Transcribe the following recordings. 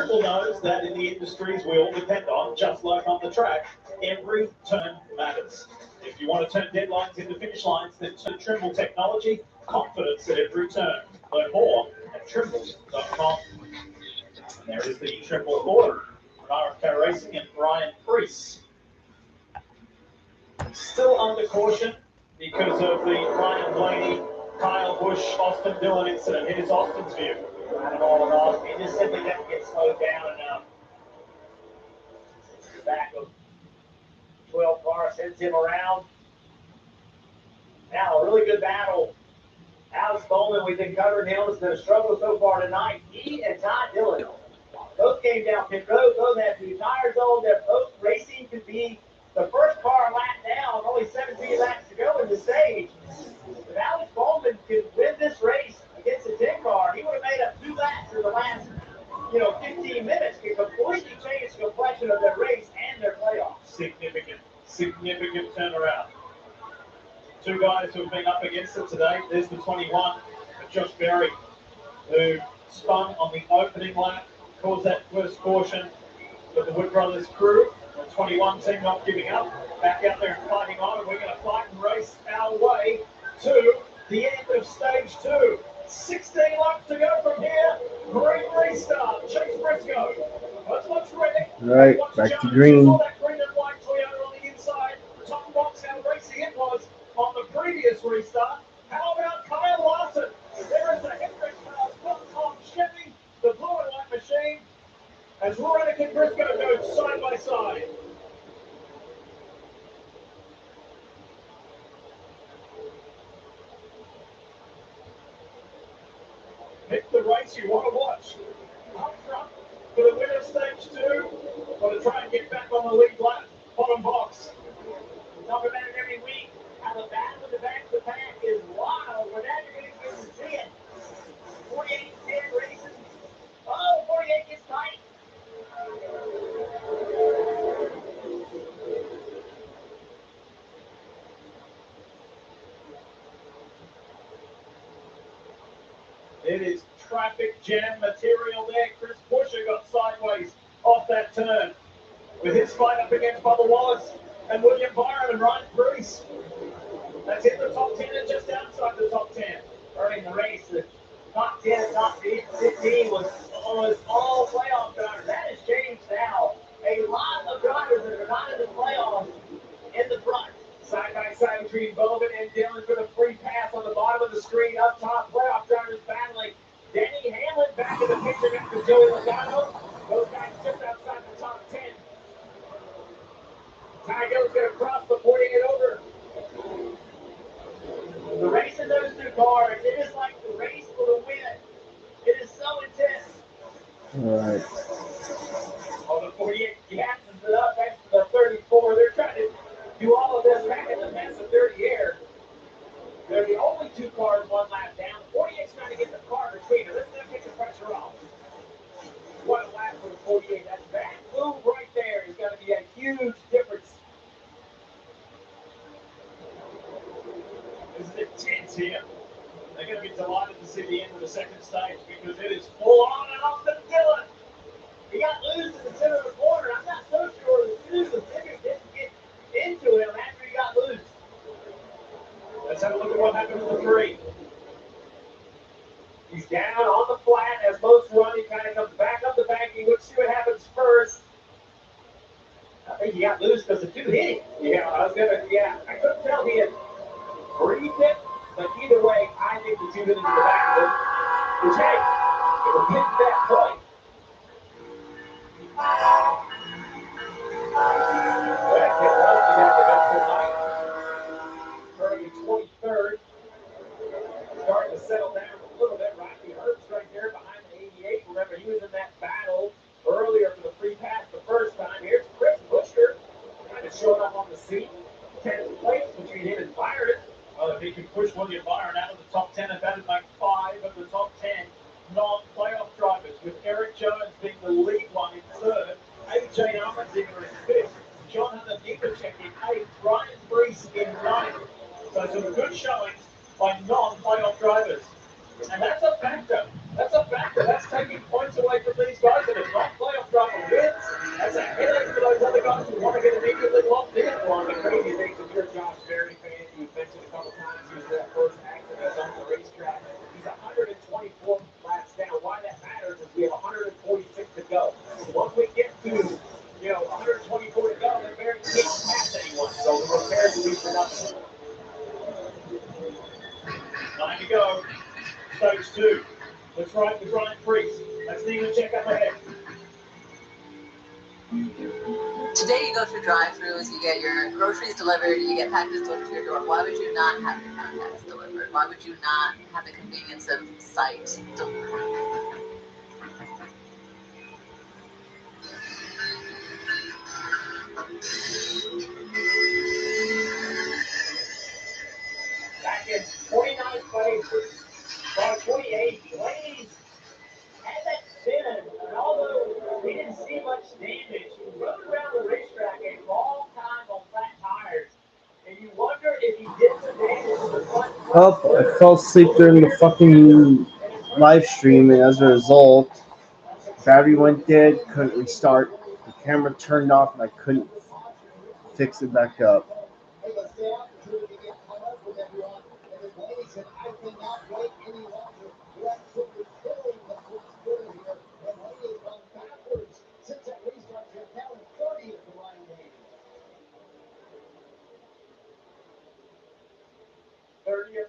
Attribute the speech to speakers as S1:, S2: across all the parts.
S1: Trimble knows that in the industries we all depend on, just like on the track, every turn matters. If you want to turn deadlines into finish lines, then turn Trimble technology, confidence at every turn. Learn more at trimble.com. And there is the Trimble order. RFK Racing and Ryan Preece. Still under caution because of the Ryan Blaney, Kyle Busch, Austin Dillon incident. It is Austin's view.
S2: And all in all, he just simply doesn't get slowed down enough. The back of 12 car sends him around. Now, a really good battle. Alex Bowman, we've been covering him. It's been a struggle so far tonight. He and Todd Dillon both came down pit road. Both had 2 tires on. They're both racing to be the first car lap down. Only 17 laps to go in the stage. If Alex Bowman could win this race against a 10 car, he would have made up 2 laps in the last, 15 minutes. It completely changed the complexion of their race and their playoffs.
S1: Significant turnaround. 2 guys who have been up against it today. There's the 21, Josh Berry, who spun on the opening lap, caused that first caution. But the Wood Brothers crew, the 21 team not giving up, back out there and fighting on, and we're going to fight and race our way to the end of stage 2. 16 laps to go from here. Green restart. Chase Briscoe. What's ready?
S3: All right, back to green.
S1: All that green and white Toyota on the inside. Top box, how racing it was on the previous restart. How about Kyle Larson? There is the Hendrick on Chevy, the blue and white machine, as Reddick and Briscoe go side by side. Pick the race you want to watch. Up front for the winner of stage 2. Want to try and get back on the lead lap, bottom box.
S2: We talk about it every week. How the battle in the back of the pack is wild. But now you're going to get to see it. 48-10 racing. Oh, 48 gets tight.
S1: It is traffic jam material there. Chris Buescher got sideways off that turn with his fight up against Bubba Wallace and William Byron and Ryan Preece. That's in the top 10 and just outside the top 10.
S2: Early in the race, the top 10, top 15 was almost all playoff drivers. That has changed now. A lot of drivers that are not in the playoffs in the front.
S1: Side by side between Bowman and Dillon for the free pass on the bottom of the screen. Up top, playoff drivers battling. Denny Hamlin back in the picture next to Joey Logano. Those guys just outside the top 10. Ty Dillon's going to cross before you get over.
S2: The race in those 2 cars, it is like the race for the win. It is so intense.
S3: All right.
S2: On the 48, Gadsden's it up next to the 34. They're trying to do all of this back in the mess of 30 air. They're the only 2 cars 1 lap down. 48's trying to get the car between them. Let's not take the pressure off. What a lap for the 48. That move right there is going to be a huge difference.
S1: This is intense here. They're going to be delighted to see the end of the second stage because it is full on and Austin Dillon.
S2: He got loose in the center of the corner. I'm not so sure the 2 the figure didn't get into him after he got loose.
S1: Let's have a look at what happened to the 3.
S2: He's down on the flat as most run. He kind of comes back up the bank. He looks to see what happens first. I think he got loose because the 2 hit him. I couldn't tell he had breathed it, but either way, I think the 2 hit him in the back of it. Which, hey, it will get to that point.
S1: Early 23rd. Starting to settle down a little bit. Rocky Herbst right there behind the 88. Remember, he was in that battle earlier for the free pass the first time. Here's Chris Buescher kind of showing up on the scene. 10th place between him and Byron. Well, if he can push William Byron out of the top 10, and that is like 5 of the top 10 non-playoff drivers, with Eric Jones being the lead one in 3rd, AJ Allmendinger in 5th, John Hunter Nemechek in 8th, Ryan Preece in 9th. So some good showings by non-playoff drivers. And that's a factor. That's a factor. That's taking points away from these guys, and it's not playoff drama wins. That's a headache for those other guys who want to get immediately locked in. One of the crazy things, if you're a Josh Berry fan, you've mentioned a couple times he was that first accident on the racetrack. He's 124 laps down. Why that matters is we have 146 to go. Once we get to 124 to go, then Berry can't pass anyone. So the repairs will be for nothing. 9 to go. Stage 2. Let's ride with Ryan Priest. Let's even check up ahead.
S4: Today you go through drive-thrus, you get your groceries delivered, you get packages delivered to your door. Why would you not have your contacts delivered? Why would you not have the convenience of sight delivered?
S2: Back in 29 places, 28, Blaze had that spin, and although we didn't see much damage, he rode around the racetrack a long time on flat tires, and you wonder if he did some damage to the front.
S3: Oh, I fell asleep during the fucking live stream, and as a result, battery went dead, couldn't restart, the camera turned off, and I couldn't fix it back up.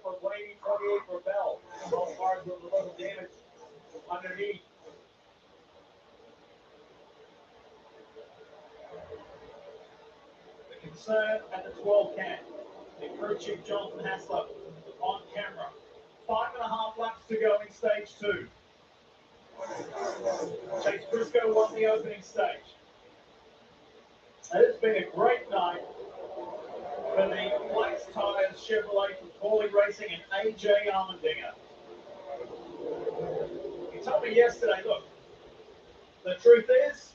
S2: For Blaney, 28 for Bell. Both cars with a little damage underneath.
S1: The concern at the 12 can. The crew chief Jonathan Haslett on camera. 5.5 laps to go in stage 2. Chase Briscoe won the opening stage. And it's been a great night for the Flex Tires Chevrolet from Corley Racing and AJ Allmendinger. He told me yesterday, look, the truth is,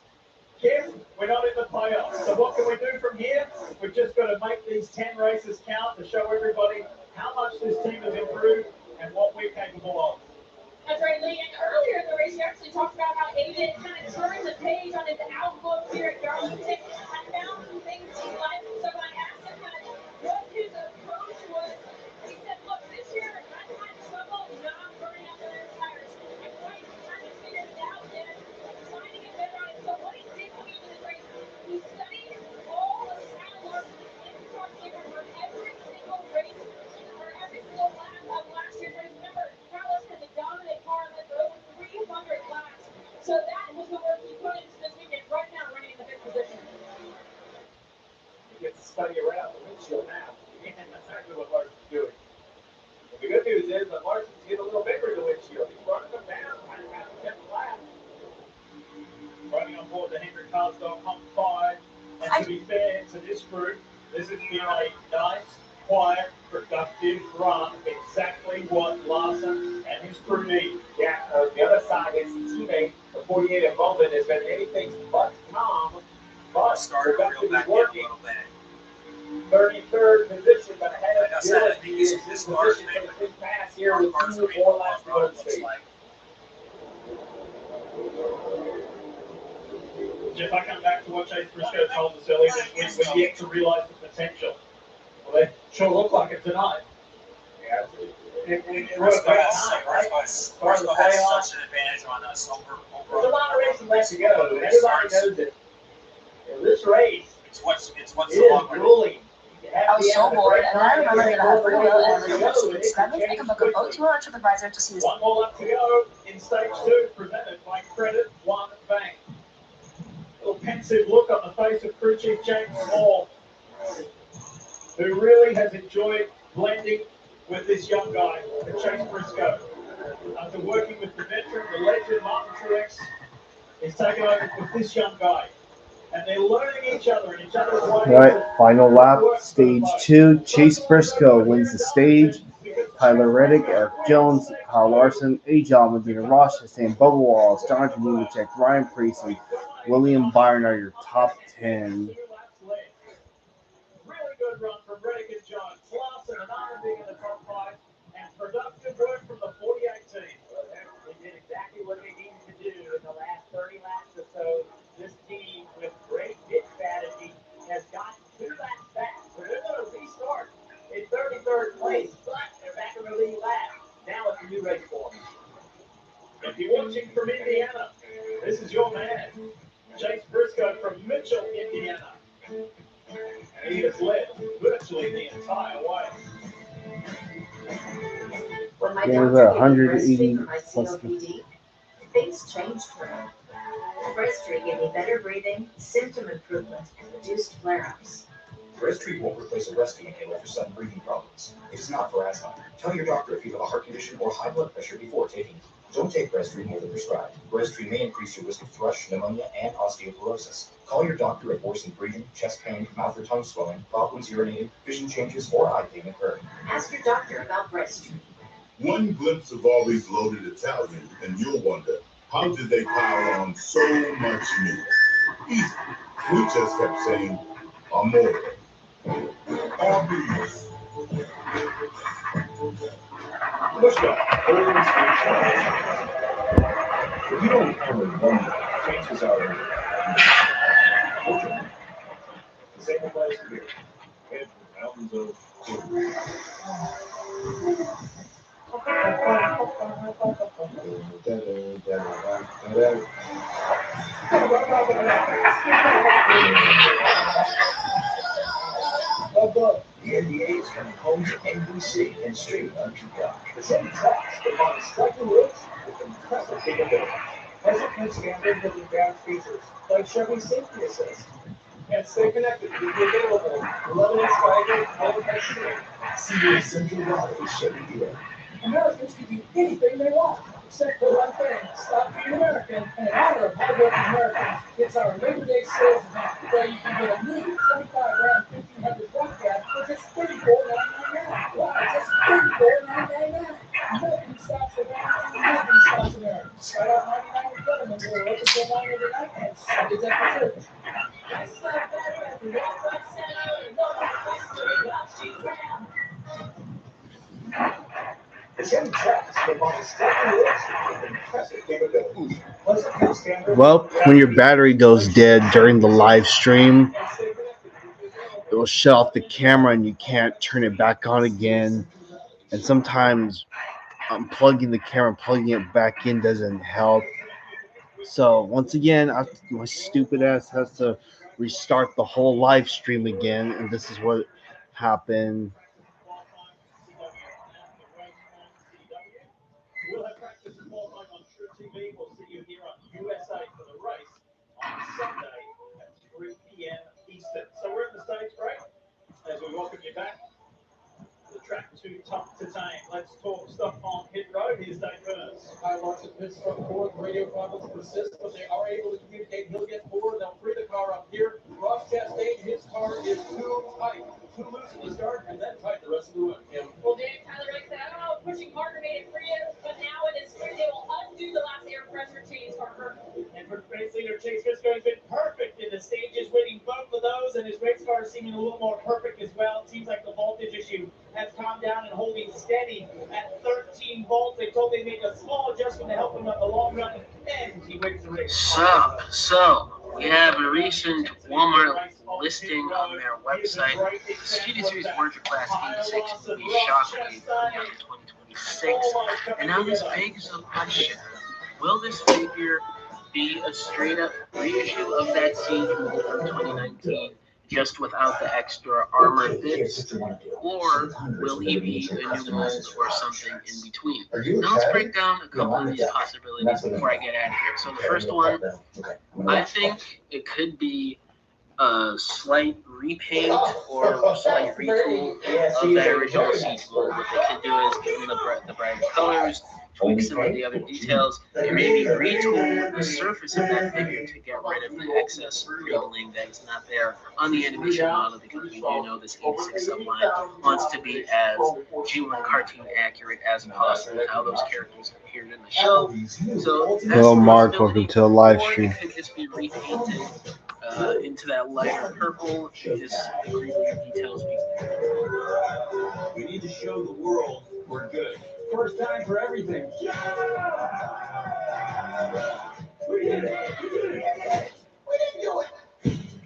S1: Kim, we're not in the playoffs. So what can we do from here? We've just got to make these 10 races count to show everybody how much this team has improved and what we're capable of.
S5: That's right, Lee. And earlier in the race, you actually talked about how AJ kind of turned the page on his outlook here at Darlington. I found some things he liked. So when I asked him kind of what his approach was, he said, look, this year I've had trouble not burning out the rear tires. I quite kind of figured it out and I'm trying to get better on it. So what he did coming into this race, he studied all the sound in the car camera for every single race or every single lap of last year's race. Remember, Carlos has a dominant car that for over 300 laps. So that was the work he put into this weekend. Right now, running in the fifth position.
S1: He gets to study around the windshield now. And that's exactly what Larson's doing. Well, the good news is that Larson's getting a little bigger in the windshield. He's running them down right around the 10th lap. Running on board the Henry Carsdale Hump 5. And to be fair to this group, this has been a nice, quiet, productive run. Exactly what Larson and his crew need.
S2: Yeah, the other side, his teammate, the 48 at Bowman, has been anything but calm, but productively working. 33rd position, but ahead of Dylan. He is in position for the big pass here with 2 more laps to go to stage.
S1: Jeff, I come back to what Chase Briscoe told us earlier this week. We're yet to realise the potential. Well, they sure look like it tonight.
S2: Yeah, it was a great time, right?
S6: Briscoe has such an advantage on us over
S2: There's a lot of racing left to go. Everybody knows it. This race
S6: it's what's
S2: is
S6: the long run.
S2: grueling.
S4: I was so bored, and then I remembered that I have free will and I was able to subscribe. I can book a boat tour on TripAdvisor to see this.
S1: One more lap to go in stage 2, presented by Credit One Bank. A little pensive look on the face of crew chief James Small, who really has enjoyed blending with this young guy, Chase Briscoe. After working with the veteran, the legend, Martin Truex, he's taken over with this young guy. And they're learning each other and each other's ways.
S3: Right, final lap, stage 2. Chase Briscoe wins the stage. Tyler Reddick, Eric Jones, Kyle Larson, AJ Allmendinger, Ross Chastain, Bubba Wallace, Jonathan Nemechek, Ryan Priest, and William Byron are your top 10.
S1: Really good run from Reddick and Jones. Larson and Allmendinger in the top 5. And productive work from the 48 team.
S2: They did exactly ready for him.
S1: If you're watching from Indiana, this is your man, Chase Briscoe from Mitchell, Indiana. And he has led virtually the entire way.
S5: When my
S3: There's
S5: doctor
S3: a
S5: gave me
S3: 180
S5: breastfeed for my
S3: plus.
S5: COPD, things changed for me. Breastfeed gave me better breathing, symptom improvement, and reduced flare-ups.
S7: Breastfeed won't replace a rescue inhaler for sudden breathing problems. It is not for asthma. Tell your doctor if you have a heart condition or high blood pressure before taking it. Don't take Breastfeed more than prescribed. Breastfeed may increase your risk of thrush, pneumonia, and osteoporosis. Call your doctor if worsened breathing, chest pain, mouth or tongue swelling, problems urinating, vision changes, or eye pain occur.
S5: Ask your doctor about Breastfeed.
S8: One glimpse of all these loaded Italians, and you'll wonder, how did they pile on so much meat? Easy. We just kept saying, amore. All these.
S1: Pushback.
S7: If you don't hammer one day, chances are fortunate.
S1: The same applies to here. And mountains of food.
S7: The NBA is coming home to NBC and streaming on Peacock. The same tracks, but on striking roads with impressive capability.
S2: Hesitant standard with advanced features, like Chevy Safety Assist.
S1: And stay connected with the available 11-inch Tiger color touchscreen.
S7: See your Central Valley Chevy dealer.
S2: Americans can do anything they want, except for one thing: stop being American. And in honor of hardworking Americans, it's our Labor Day sales event where you can get a new 25-gram 1500 truck cab for just $34.99. Wow, just $34.99. Nothing stops the van, and nothing stops America. Start out 99 with government, we're open till 9 every night, and Sundays after church.
S5: That's not bad, but that's like center, no mystery, what she ran.
S7: The same tracks, but on striking roads with impressive capability. Hesitant standard.
S3: Well, when your battery goes dead during the live stream, it will shut off the camera and you can't turn it back on again. And sometimes unplugging the camera, plugging it back in doesn't help. So once again, my stupid ass has to restart the whole live stream again, and this is what happened.
S1: We'll have practice and qualifying on True TV. We'll see you here on USA for the race on Sunday at 3 p.m. Eastern. So we're in the States break as we welcome you back. The track too tough to tame. Let's talk stuff on pit road. Here's Dave Burns.
S2: High marks at pits from fourth. Radio problems persist, but they are able to communicate. He'll get forward. They'll free the car up here. Ross Chastain, his car is too tight. Too loose at the start, and then tight the rest of the way.
S5: Well, Dave, Tyler Rick said, I don't know if pushing harder made it for you, but now it is free. They will undo the last air pressure change, Parker.
S1: And for race leader Chase Briscoe has been perfect in the stages, winning both of those, and his race car is seeming a little more perfect as well. It seems like the voltage issue has calmed down and holding steady at 13 volts. They told they make a small adjustment to help him on the long run, and he wins the race.
S9: So we have a recent Walmart listing on their website. The Speedy Series Merger Class 86 will be Shockwave coming out in 2026. And now this begs the question, will this figure be a straight up reissue of that Siege model from 2019, just without the extra armor bits, or will he be a new mold or something in between? Now let's break down a couple of these possibilities before I get out of here. So the first one, I think it could be a slight repaint or slight retool of that original Siege mold. What they could do is give him the bright colors, tweak some of the other details, and maybe retool the surface of that figure to get rid of the excess wrinkling that is not there on the animation model, because we do know this 86 subline wants to be as G1 cartoon accurate as possible with how those characters appeared in the show. So that's
S3: Hello,
S9: a
S3: Mark.
S9: possibility.
S3: Welcome to the live
S9: Or
S3: stream.
S9: it could just be repainted into that lighter purple, just the creepy details being there.
S1: We need to show the world we're good.
S2: First time for everything.
S8: We did it! We did it! We didn't do it!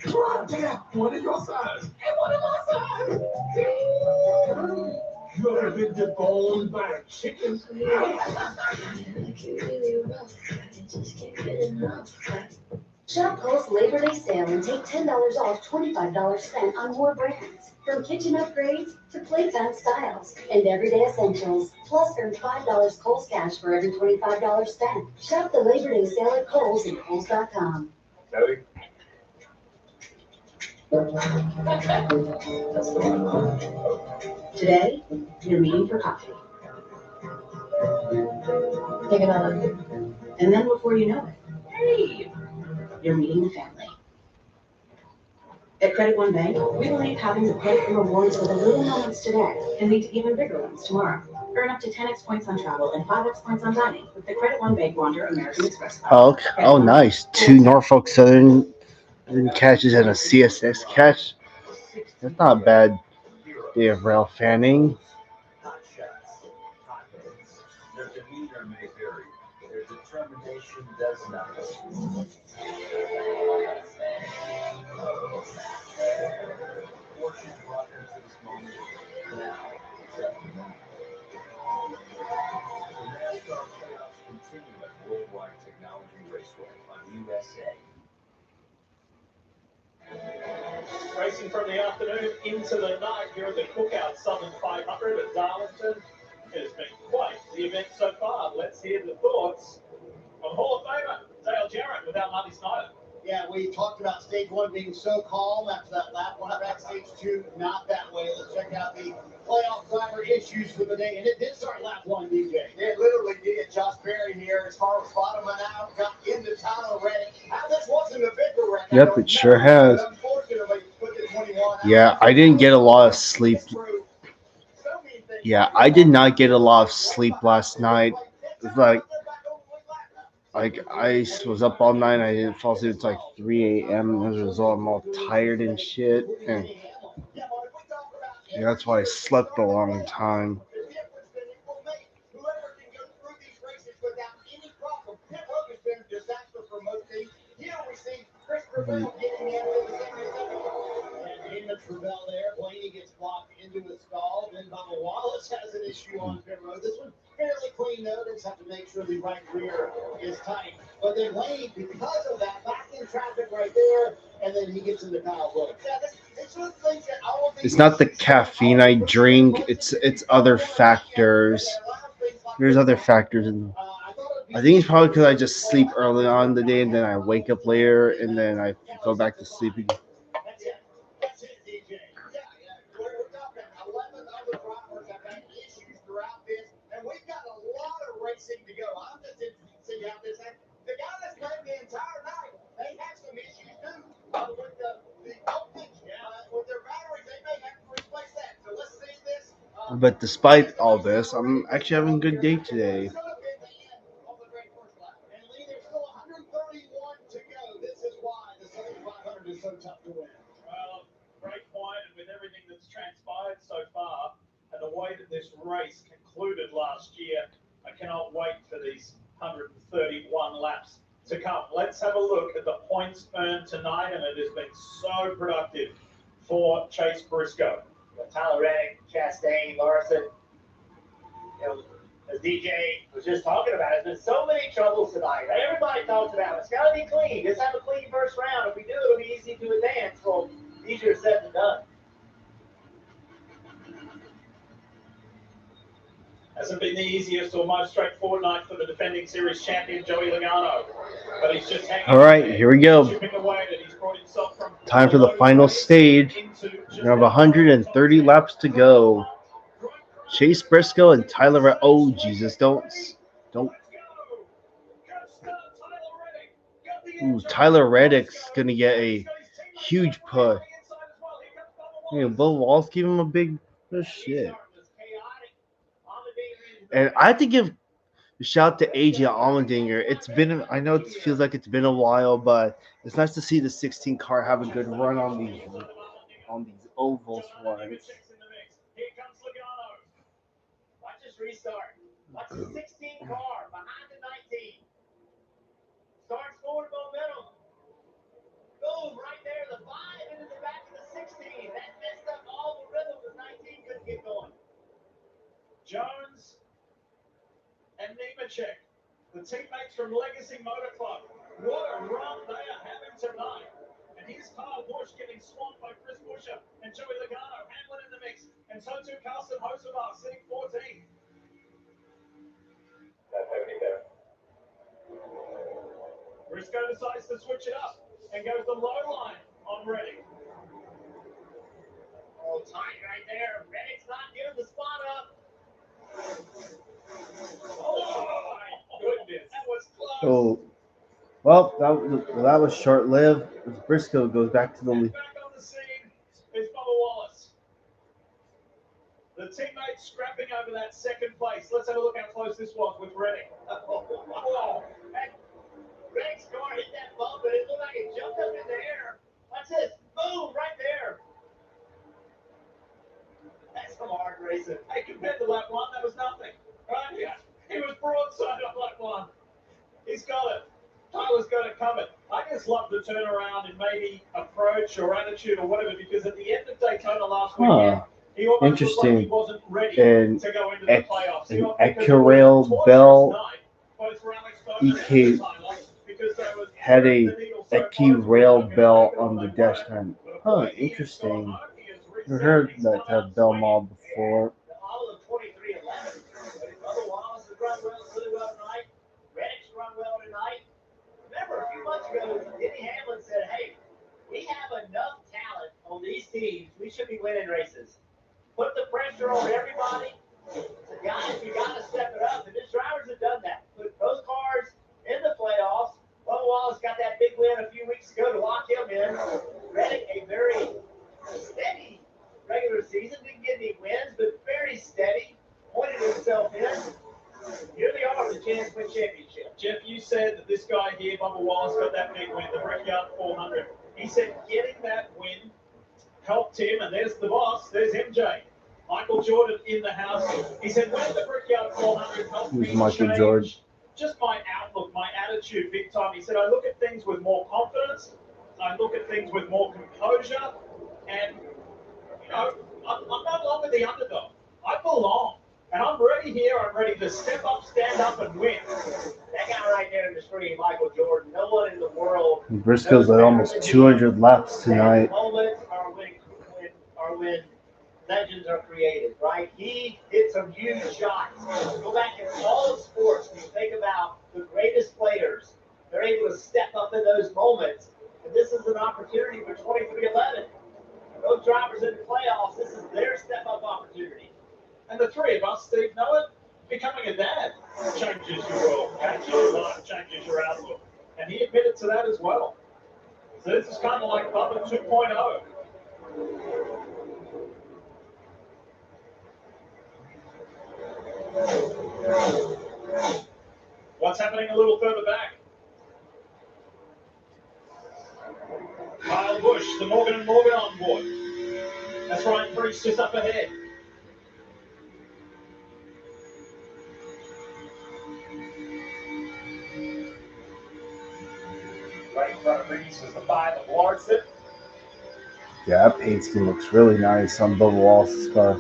S8: Come on, damn! One of your size! And one of my size! Good
S1: been deboned by a chicken.
S10: Shop Kohl's Labor Day sale and take $10 off $25 spent on more brands. From kitchen upgrades to playtime styles and everyday essentials. Plus, earn $5 Kohl's cash for every $25 spent. Shop the Labor Day sale at Kohl's and Kohl's.com. Today, you're meeting for coffee. Take another. And then before you know it, hey, you're meeting the family. At Credit One Bank, we believe having the credit and rewards for the little moments today can lead to even bigger ones tomorrow. Earn up to 10x points on travel and 5x points on dining with the Credit One Bank Wander American Express card.
S3: Oh, oh, nice. 2 Norfolk Southern catches and a CSX catch. That's not a bad day of rail fanning.
S2: Hot shots, confidence. Their demeanor may vary. Their determination does not. Fortune brought them to this moment. Now, it's up to them. The NASCAR playoffs continue at Worldwide Technology Raceway on USA.
S1: Racing from the afternoon into the night here at the Cookout Southern 500 at Darlington. It has been quite the event so far. Let's hear the thoughts of Hall of Famer Dale Jarrett without Marty Snyder.
S11: Yeah, we talked about stage one being so calm after that lap one back. Stage two, not that way. Let's check out the playoff driver issues for the day. And it did start lap one, DJ.
S2: It literally did. Josh Berry here, as far as bottoming out, got into Tyler Reddick. Now, this wasn't a bigger wreck.
S3: Yep, it sure has. Yeah, I didn't get a lot of sleep. Yeah, I did not get a lot of sleep last night. It was like I was up all night. I didn't fall asleep until like 3 a.m. As a result, I'm all tired and shit. And yeah, that's why I slept a long time.
S11: Ravel there. Blaney gets blocked into his stall. Then Bubba Wallace has an issue on pit road. This one fairly clean though. They just have to make sure the right rear is tight. But then Blaney, because of that, back in traffic right there, and then he gets into Kyle Busch. Yeah, it's one of the things that all of these.
S3: It's not the caffeine I drink. It's other factors. There's other factors in. I think it's probably because I just sleep early on in the day and then I wake up later and then I go back to sleeping.
S11: That's it, DJ. Yeah. We're talking 11 other drivers have had issues throughout this, and we've got a lot of racing to go. I'm just interested to see how this ends. The guy that's played the entire night, they have some issues too with the voltage. With their batteries, they may have to replace that. So let's see this.
S3: But despite all this, I'm actually having a good day today.
S11: And Lee, there's still 131 to go. This is why the 7500 is so tough to win.
S1: Well, great point, and with everything that's transpired so far, and the way that this race concluded last year, I cannot wait for these 131 laps to come. Let's have a look at the points earned tonight, and it has been so productive for Chase Briscoe.
S2: Tyler Reddick, Chastain, Larson. As DJ was just talking about, there's been so many troubles tonight. Everybody talks about it's got to be clean. Just have a clean first round. If we do, it'll be easy to advance. Well, easier said than done.
S1: Hasn't been the easiest or most straightforward night for the defending series champion Joey Logano, but he's just hanging.
S3: All right, here we go. Time for the final stage. We have 130 laps to go. Chase Briscoe and Tyler. Oh Jesus! Don't. Ooh, Tyler Reddick's gonna get a huge push. Yeah, Bubba Wallace gave him a big shit. And I have to give a shout out to AJ Allmendinger. I know it feels like it's been a while, but it's nice to see the 16 car have a good run on these ovals ones.
S2: Watch this restart. Watch the 16 car behind the 19. Starts forward momentum. Boom, right there. The 5 into the back of the 16. That messed up all the rhythm. The 19 couldn't get going.
S1: Jones and Nemechek, the teammates from Legacy Motor Club. What a run they are having tonight. And here's Kyle Busch getting swamped by Chris Buescher and Joey Logano. Hamlin in the mix. And so too Carson Hosevar, sitting 14th. Briscoe decides to switch it up and goes the low line on Reddick.
S2: Oh, tight right there. Reddick's not giving the spot up.
S1: Oh, my goodness. That was close.
S3: Oh, well, that was short-lived. Briscoe goes back to the lead.
S1: Back on the scene is Bubba Wallace. The teammates scrapping over that second place. Let's have a look how close this was with Reddick.
S2: Oh, Reddick's car hit that bump, and it looked like it jumped up in the air. Watch this. Boom, right there. That's some hard racing.
S1: Hey, compared to lap one, that was nothing. Right? Yeah. He was broadside on lap one. He's got it. Tyler's got it covered. I just love the turnaround in maybe approach or attitude or whatever, because at the end of Daytona last weekend, he almost looked like he wasn't ready
S3: And
S1: to go into the playoffs.
S3: an Ecurail Bell
S1: EK
S3: had a Ecurail Bell on the dash cam. Huh, interesting. Never heard that Bell mod before.
S2: The all of 23-11. Bubba Wallace has run really well tonight. Reddick's run well tonight. Remember, a few months ago, Denny Hamlin said, hey, we have enough talent on these teams. We should be winning races. Put the pressure on everybody. So guys, you got to step it up. And these drivers have done that. Put those cars in the playoffs. Bubba Wallace got that big win a few weeks ago to lock him in. Reddick, a very steady regular season. Didn't get any wins, but very steady. Pointed himself in. Here they are with a chance to win championship.
S1: Jeff, you said that this guy here, Bubba Wallace, got that big win, the Brickyard 400. He said getting that win helped him, and there's the boss, there's MJ. Michael Jordan in the house. He said, when the Brickyard 400 helped me change just my outlook, my attitude big time. He said, I look at things with more confidence. I look at things with more composure. And, you know, I'm no longer the underdog. I belong. And I'm ready here. I'm ready to step up, stand up, and win.
S2: That guy right there in the screen, Michael Jordan, no one in the world.
S3: Briscoe's at almost 200 laps tonight.
S2: Moments are when legends are created, right? He hit some huge shots. Go back in all of sports, when you think about the greatest players, they're able to step up in those moments. And this is an opportunity for 23-11. Those drivers in the playoffs, this is their step-up opportunity.
S1: And the three of us, Steve, know it. Becoming a dad changes your world, changes your life, changes your outlook. And he admitted to that as well. So this is kind of like Bubba 2.0. What's happening a little further back? Kyle Busch, the Morgan & Morgan on board. That's Ryan Priest just up ahead. Right in front of Reese is the 5 of Larson.
S3: Yeah, that paint scheme looks really nice on Bubba Wallace's car.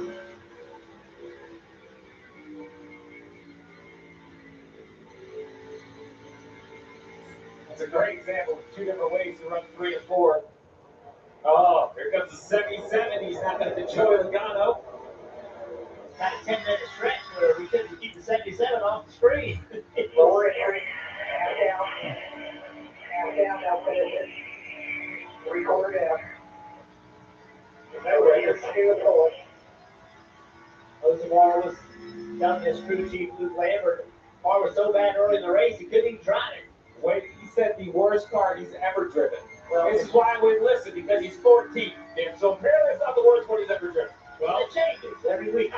S1: It's a great example of two different ways to run 3 and 4. Oh, here comes the 77. He's not going to Joey Logano.
S2: Got a 10-minute stretch where we couldn't keep the 77 off the screen.
S11: Lower area. Down, now finish it. 3-quarter down.
S2: Osamar was telling his crew chief, Luke Lambert, the car was so bad early in the race, he couldn't even drive it.
S1: Wait, he said the worst car he's ever driven. Well, this is why I wouldn't listen, because he's 14. So apparently it's not the worst one he's ever driven. Well,
S2: It changes every week.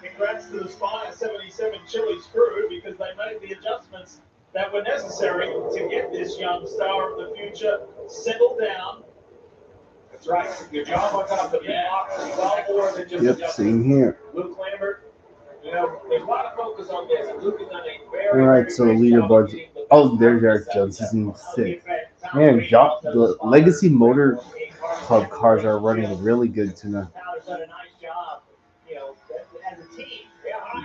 S1: congrats to the Spire 77 Chili's crew, because they made the adjustments that were necessary to get this young star of the future settled down. That's right. Good job on top of the block. Well more than just
S3: Yep, same here.
S1: Luke Lambert, you know, there's a lot of focus on this. And Luke has done a very,
S3: All right, so the leaderboards. Oh, there's Eric Jones. He's in 6th. Man, the Legacy Motor Club cars are running really good tonight.
S2: Tyler's done a nice job, you know, as a team.
S1: Yeah,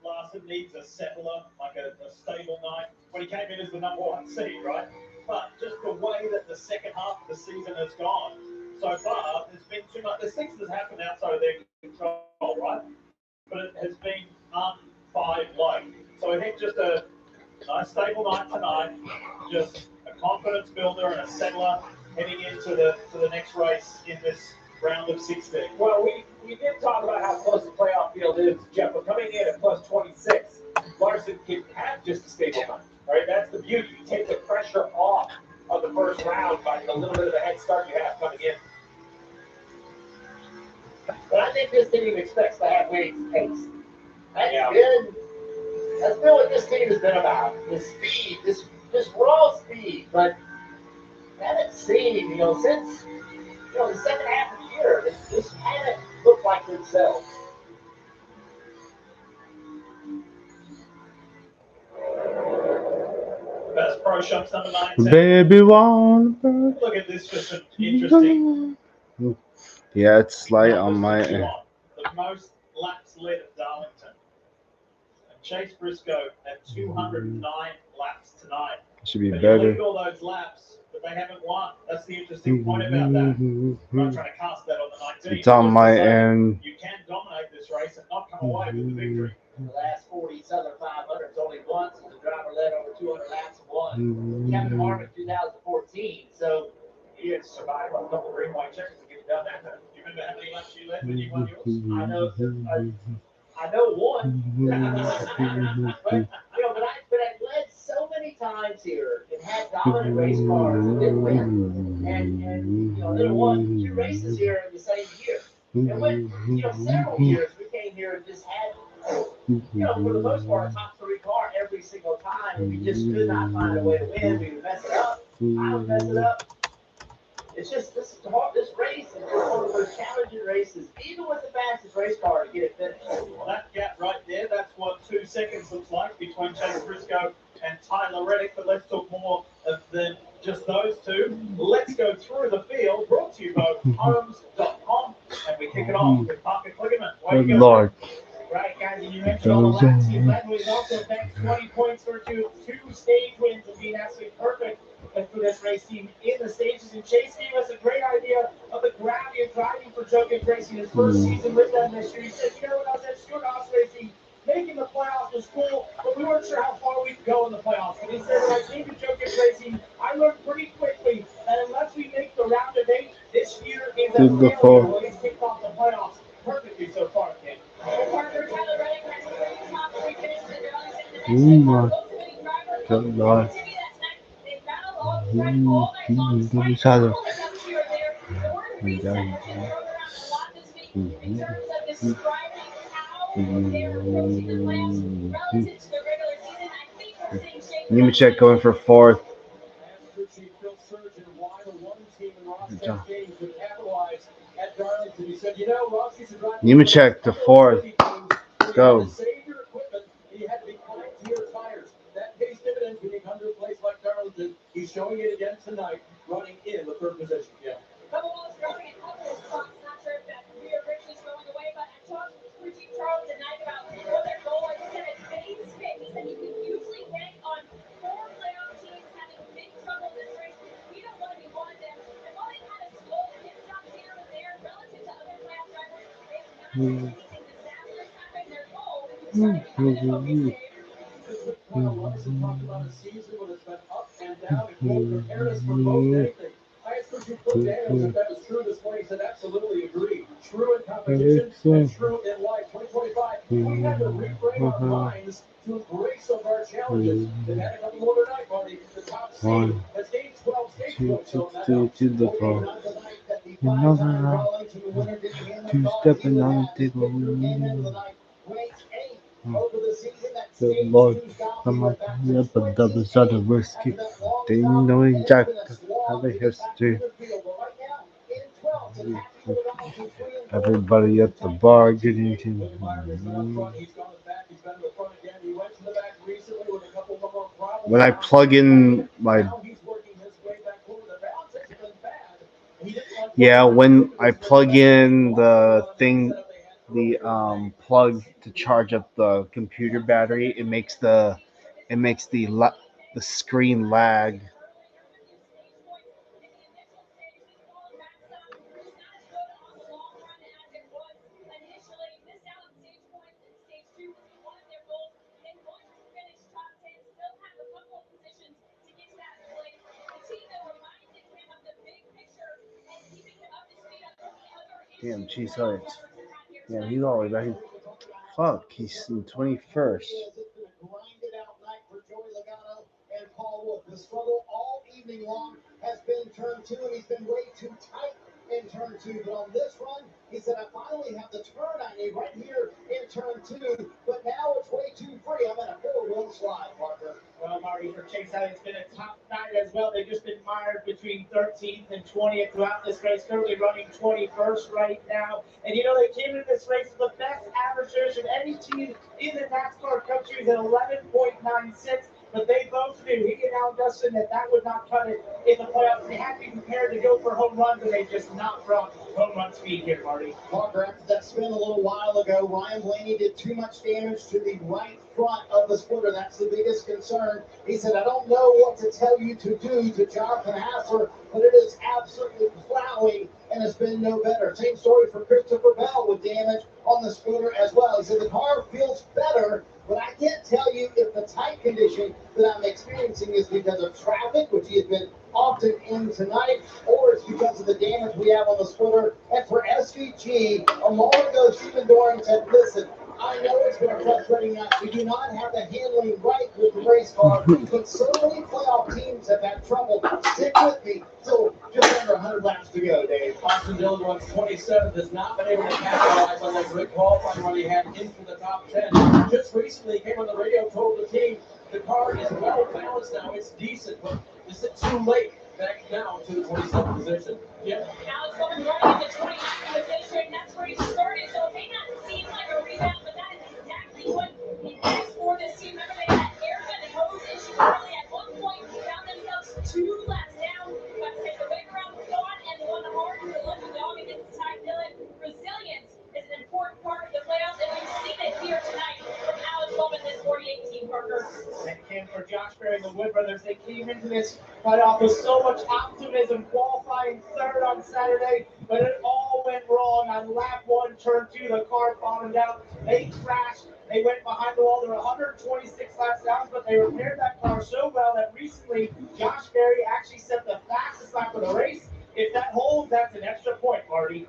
S1: Larson needs a settler, like a stable night. When he came in as the #1 seed, right? But just the way that the second half of the season has gone so far, there's been too much. There's things that happen outside of their control, right? But it has been un-5-like. So I think just a nice stable night tonight, just a confidence builder and a settler heading into the next race in this round of 16.
S2: Well, we did talk about how close the playoff field is, Jeff. But coming in at plus 26, Larson can have just a stable night. Right? That's the beauty. You take the pressure off of the first round by a little bit of a head start you have coming in. But I think this team expects to have Wade's pace. That's been what this team has been about. The speed, this raw speed. But I haven't seen, since the second half of the year, this haven't looked like themselves.
S1: Best pro shops number 19.
S3: Baby one.
S1: Look at this, just an interesting.
S3: Yeah, it's light on my
S1: The
S3: end.
S1: most laps led at Darlington. And Chase Briscoe at 209 laps tonight.
S3: Should be
S1: But
S3: better.
S1: you lead all those laps, but they haven't won. That's the interesting point about that. I'm not trying to cast that on the 19.
S3: It's on my end.
S1: You can dominate this race and not come away with the victory.
S2: The last 40 Southern 500s, only once has a driver led over 200 laps and won. Kevin Harvick, 2014. So he had survived on a couple of green white checkers to get done that time.
S1: Do you remember how many laps you led when you won yours?
S2: I know one. But I led so many times here and had dominant race cars and didn't win. And then won 2 races here in the same year. And went, several years we came here and just had, for the most part, a top 3 car every single time. And we just could not find a way to win. We would mess it up. I would mess it up. It's just, this race is just one of those challenging races, even with the fastest race car, to get it finished.
S1: Well, that gap right there, that's what 2 seconds looks like between Chase Briscoe and Tyler Reddick. But let's talk more than just those two. Let's go through the field, brought to you by homes.com. And we kick it off with Parker Kligerman.
S3: Good Lord.
S2: Right, guys, and you mentioned all the laps you led. We've also banked 20 points for 2 stage wins and being absolutely perfect for this race team in the stages. And Chase gave us a great idea of the gravity of driving for Joe Gibbs Racing his first season with them this year. He said, when I was at Stewart Haas Racing, making the playoffs was cool, but we weren't sure how far we could go in the playoffs. And he said, when I came to Joe Gibbs Racing, I learned pretty quickly that unless we make the round of 8, this year is a failure. Well, he's kicked off the playoffs perfectly so far, Ken.
S3: Oh my good Lord. Nemechek going for 4th. Nemechek to 4th. Go.
S1: He's showing it again tonight, running in the 3rd position. Yeah.
S5: Couple balls throwing a couple of spots. Not sure if that Rhea Rich is going away, but I talked with Chief Charles tonight about what their goal is. He said at today's pick, he said you can usually bank on 4 playoff teams having big trouble this race. We don't want to be one of them. And while they kind of stole hits up here and there relative to other playoff drivers, they have not done anything disastrous happen. Their goal is to try to get the focus game.
S1: Larson talked about a season when it's been up and down and quote prepared us for most anything. I asked Richard Cook Daniels if that was true this morning. He said absolutely agree. True in competition and true in life. 2025, we had to reframe our minds to embrace some of our challenges. They've had a couple more tonight, Marty. The top seed has gained 12 stage points. So
S3: Two-stepping on the table. Good Lord, I'm up a double shot of whiskey. They know Jack have a history. Everybody at the bar getting to when I plug in my when I plug in the thing plug to charge up the computer battery, it makes the screen lag. Damn, geez, yeah, he's all the way back. Fuck, he's in 21st.
S11: Grinded out night for Joey Logano and Paul Wolf. The struggle all evening long has been turn two, and he's been way too tight in turn two. But on this run, he said, I finally have the turn I need right here in turn two, but now it's way too free. I'm in a four-wheel slide, Parker.
S2: Well, Marty, for Chase Elliott, it's been a tough night as well. They've just been mired between 13th and 20th throughout this race, currently running 21st right now. And you know, they came into this race with the best average finish of any team in the NASCAR Cup Series at 11.96. But they both knew, he and Al Dustin, that would not cut it in the playoffs. They had to be prepared to go for home runs, and they just not brought home run speed here, Marty.
S11: Parker, after that spin a little while ago, Ryan Blaney did too much damage to the right front of the splitter. That's the biggest concern. He said, I don't know what to tell you to do to Jonathan Hassler, but it is absolutely plowing, and it's been no better. Same story for Christopher Bell with damage on the splitter as well. He said, the car feels better, but I can't tell you if the tight condition that I'm experiencing is because of traffic, which he has been often in tonight, or it's because of the damage we have on the splitter. And for SVG, a moment ago, Stephen Doran said, listen, I know it's been a frustrating night. We do not have the handling right with the race car, but so many playoff teams have had trouble. Stick with me. So just under 100 laps to go, Dave.
S1: Austin Dillon runs 27th, has not been able to capitalize on that great qualifying run he had into the top 10. Just recently came on the radio, told the team the car is well balanced now, it's decent, but is it too late? Back down to the 27th position.
S5: Yeah. Alex Bowman running in the 29th position. That's where he started. So it may not seem like a rebound, but that is exactly what he asked for this team. Remember, they had air gun and hose issue early at one point. Found themselves 2 laps down. Got to take the big round thought and won hard for the lucky dog against Ty Dillon. Resilience is an important part of the playoffs, and we've seen it here tonight from Alex Bowman, this 48 team Parker.
S2: And came for Josh Berry and the Wood Brothers. They came into this playoff with so much optimism, qualifying third on Saturday, but it all went wrong on lap 1, turn 2. The car bottomed out. They crashed. They went behind the wall. They were 126 laps down, but they repaired that car so well that recently Josh Berry actually set the fastest lap of the race. If that holds, that's an extra point, Marty.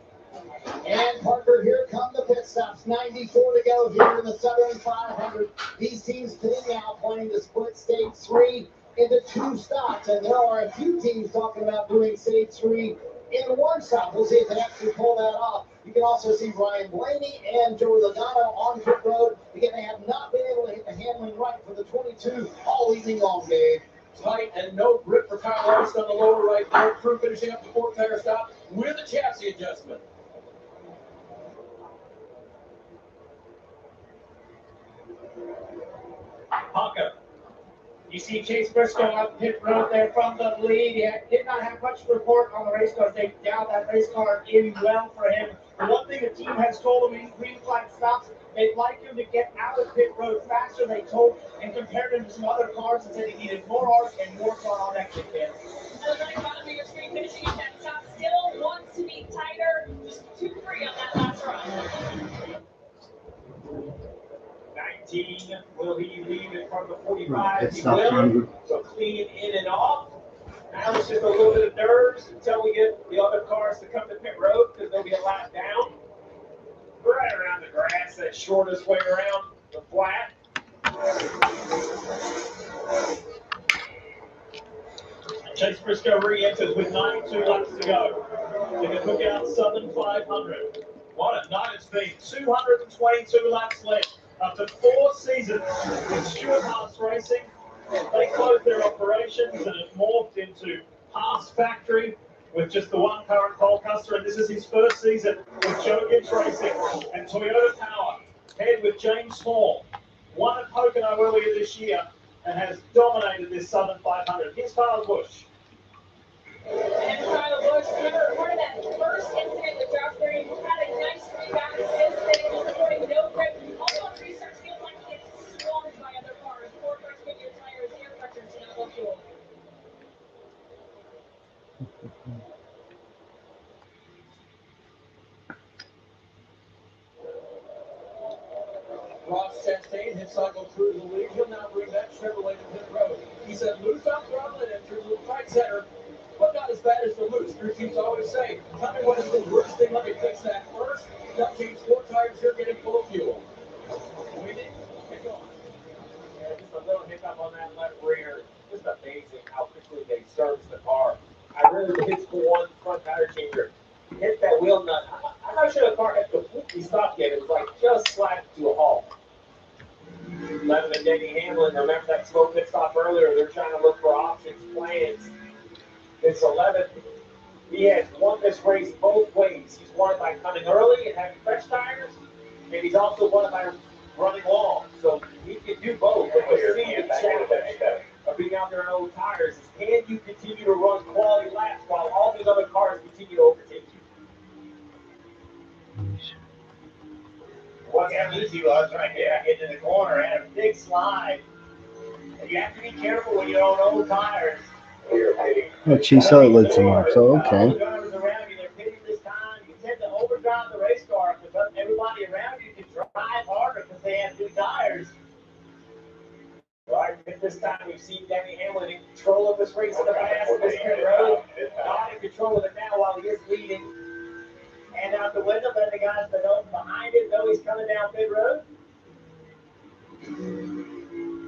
S11: And Parker, here come the pit stops. 94 to go here in the Southern 500. These teams today now planning to split stage 3 into 2 stops, and there are a few teams talking about doing stage 3 in 1 stop. We'll see if they actually pull that off. You can also see Ryan Blaney and Joey Logano on pit road. Again, they have not been able to hit the handling right for the 22 all evening long, Dave.
S1: Tight and no grip for Kyle Larson on the lower right there. Crew finishing up the 4th tire stop with a chassis adjustment.
S2: Honka. You see Chase Briscoe up pit road there from the lead. He did not have much to report on the race car. They dialed that race car in well for him. The one thing the team has told him in green flag stops, they'd like him to get out of pit road faster, they told, and compared him to some other cars and said he needed more arc and more car on exit pits.
S5: Another bottom of your screen finishing at that top still wants to be tighter. Just 2-3 on that last run.
S2: 19, will he leave it from the 45?
S3: It's
S2: He
S3: not
S2: will.
S3: good.
S2: So clean in and off. Now it's just a little bit of nerves until we get the other cars to come to pit road because they'll be a lap down. Right around the grass, that shortest way around the flat. Chase Briscoe re-enters with 92 laps to go. They can hook out Southern 500. What a night it's been. 222 laps left. After 4 seasons with Stuart Haas Racing, they closed their operations and it morphed into Haas Factory with just the one current Cole Custer, and this is his first season with Joe Gibbs Racing and Toyota Power. Head with James Small. Won at Pocono earlier this year and has dominated this Southern 500. Here's Carl Busch.
S5: And Kyle Busch, remember part of that first incident with Josh Berry, who had a nice rebound since then, he's reporting no grip. Also on research, feels like he gets swamped by other cars. Poor first figure tires, air pressure, so not low fuel.
S1: Ross Chastain hit cycle through the lead. He'll now bring that Chevrolet to pit road. He said, loose out throttle and enters with right center, but not as bad as the loose. Crew teams always say, tell me what is the worst thing. Let me fix that first. Got change 4 tires here, getting full of fuel. We didn't get going.
S2: Yeah, just a little hiccup on that left rear. Just amazing how quickly they service the car. I really hit for one front tire changer. Hit that wheel nut. I'm not sure the car had completely stopped yet. It was like just slapped to a halt. Levin and Denny Hamlin, remember that slow pit stop earlier? They're trying to look for options, plans. It's 11. He has won this race both ways. He's won it by coming early and having fresh tires, and he's also won it by running long. So he can do both. But the senior challenge of being out there on old tires is, can you continue to run quality laps while all these other cars continue to overtake you? Look how easy it was right there, getting in the corner, and a big slide. And you have to be careful when you're on old tires.
S3: Well, she saw it lit tomorrow, so okay.
S2: All the drivers around you, they're pitting this time. You tend to overdrive the race car because everybody around you can drive harder because they have new tires. Right, at this time we've seen Denny Hamlin in control of this race in the past, this pit road. Not in control of it now while he is leading. And out the window, then the guys that know behind him know he's coming down pit road.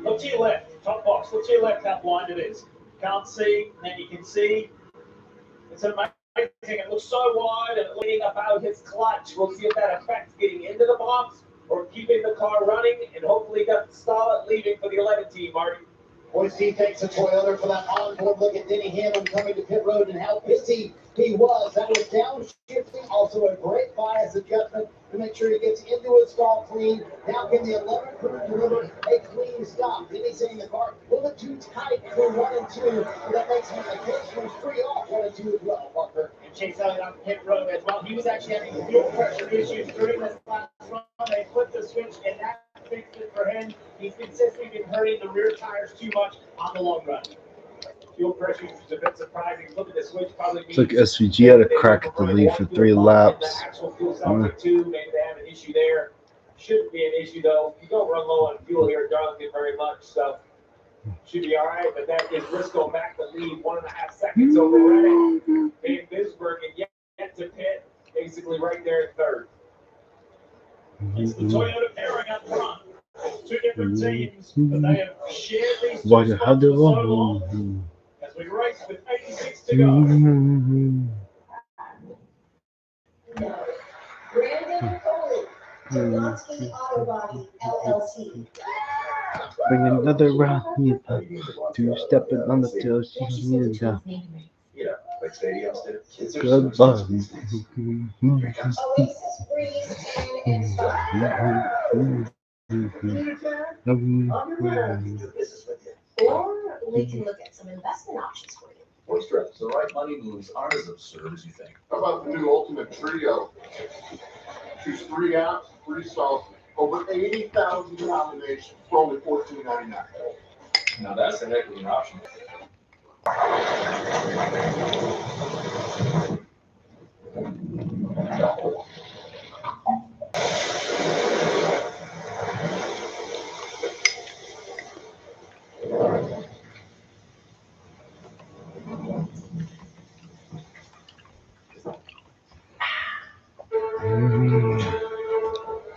S1: Look to your left, top box. Look to your left how blind it is. Can't see, and then you can see. It's amazing. It looks so wide and leaning up out his clutch. We'll see if that affects getting into the box or keeping the car running, and hopefully doesn't stall it leaving for the 11 team, Marty.
S11: Boise Steve takes a Toyota for that onboard look at Denny Hamlin coming to pit road and how pissy he was. That was downshifting, also a great bias adjustment to make sure he gets into his stall clean. Now can the 11 crew deliver a clean stop? Denny saying the car a little bit too tight for 1 and 2, and that makes him occasionally free off 1 and 2 as well, Parker.
S2: And Chase Elliott on pit road as well. He was actually having fuel pressure issues during this last run. They flipped the switch, and that fixed it for him. He's consistently been hurting the rear tires too much on the long run. Fuel pressure is a bit surprising. Look at the switch. Probably
S3: It's like SVG had a crack at the lead for 3 laps.
S2: Too. Maybe they have an issue there. Shouldn't be an issue though. You don't run low on fuel here at Darlington very much, so should be all right. But that gives Briscoe back the lead, 1.5 seconds over Reddick. Dave Bisberg and yet to pit, basically right there at third.
S1: It's the Toyota pairing up front. 2 different teams, but they have shared these 2 spots for so long. As we race with 86 to go.
S10: Brandon Foley, Delansky Auto Body, LLC.
S3: Bring another round, two stepping on the tail, she needed that.
S7: Yeah, like stadiums did. Kids are
S3: Good
S7: so
S3: buzz.
S10: Oasis Breeze and Inspire. Or we can look at some investment options for you.
S7: Moisture, the right money moves aren't as absurd as you think.
S12: How about the new Ultimate Trio? Choose 3 apps, 3 stalls, over 80,000 combinations for only $14.99.
S7: Now that's a heck of an option.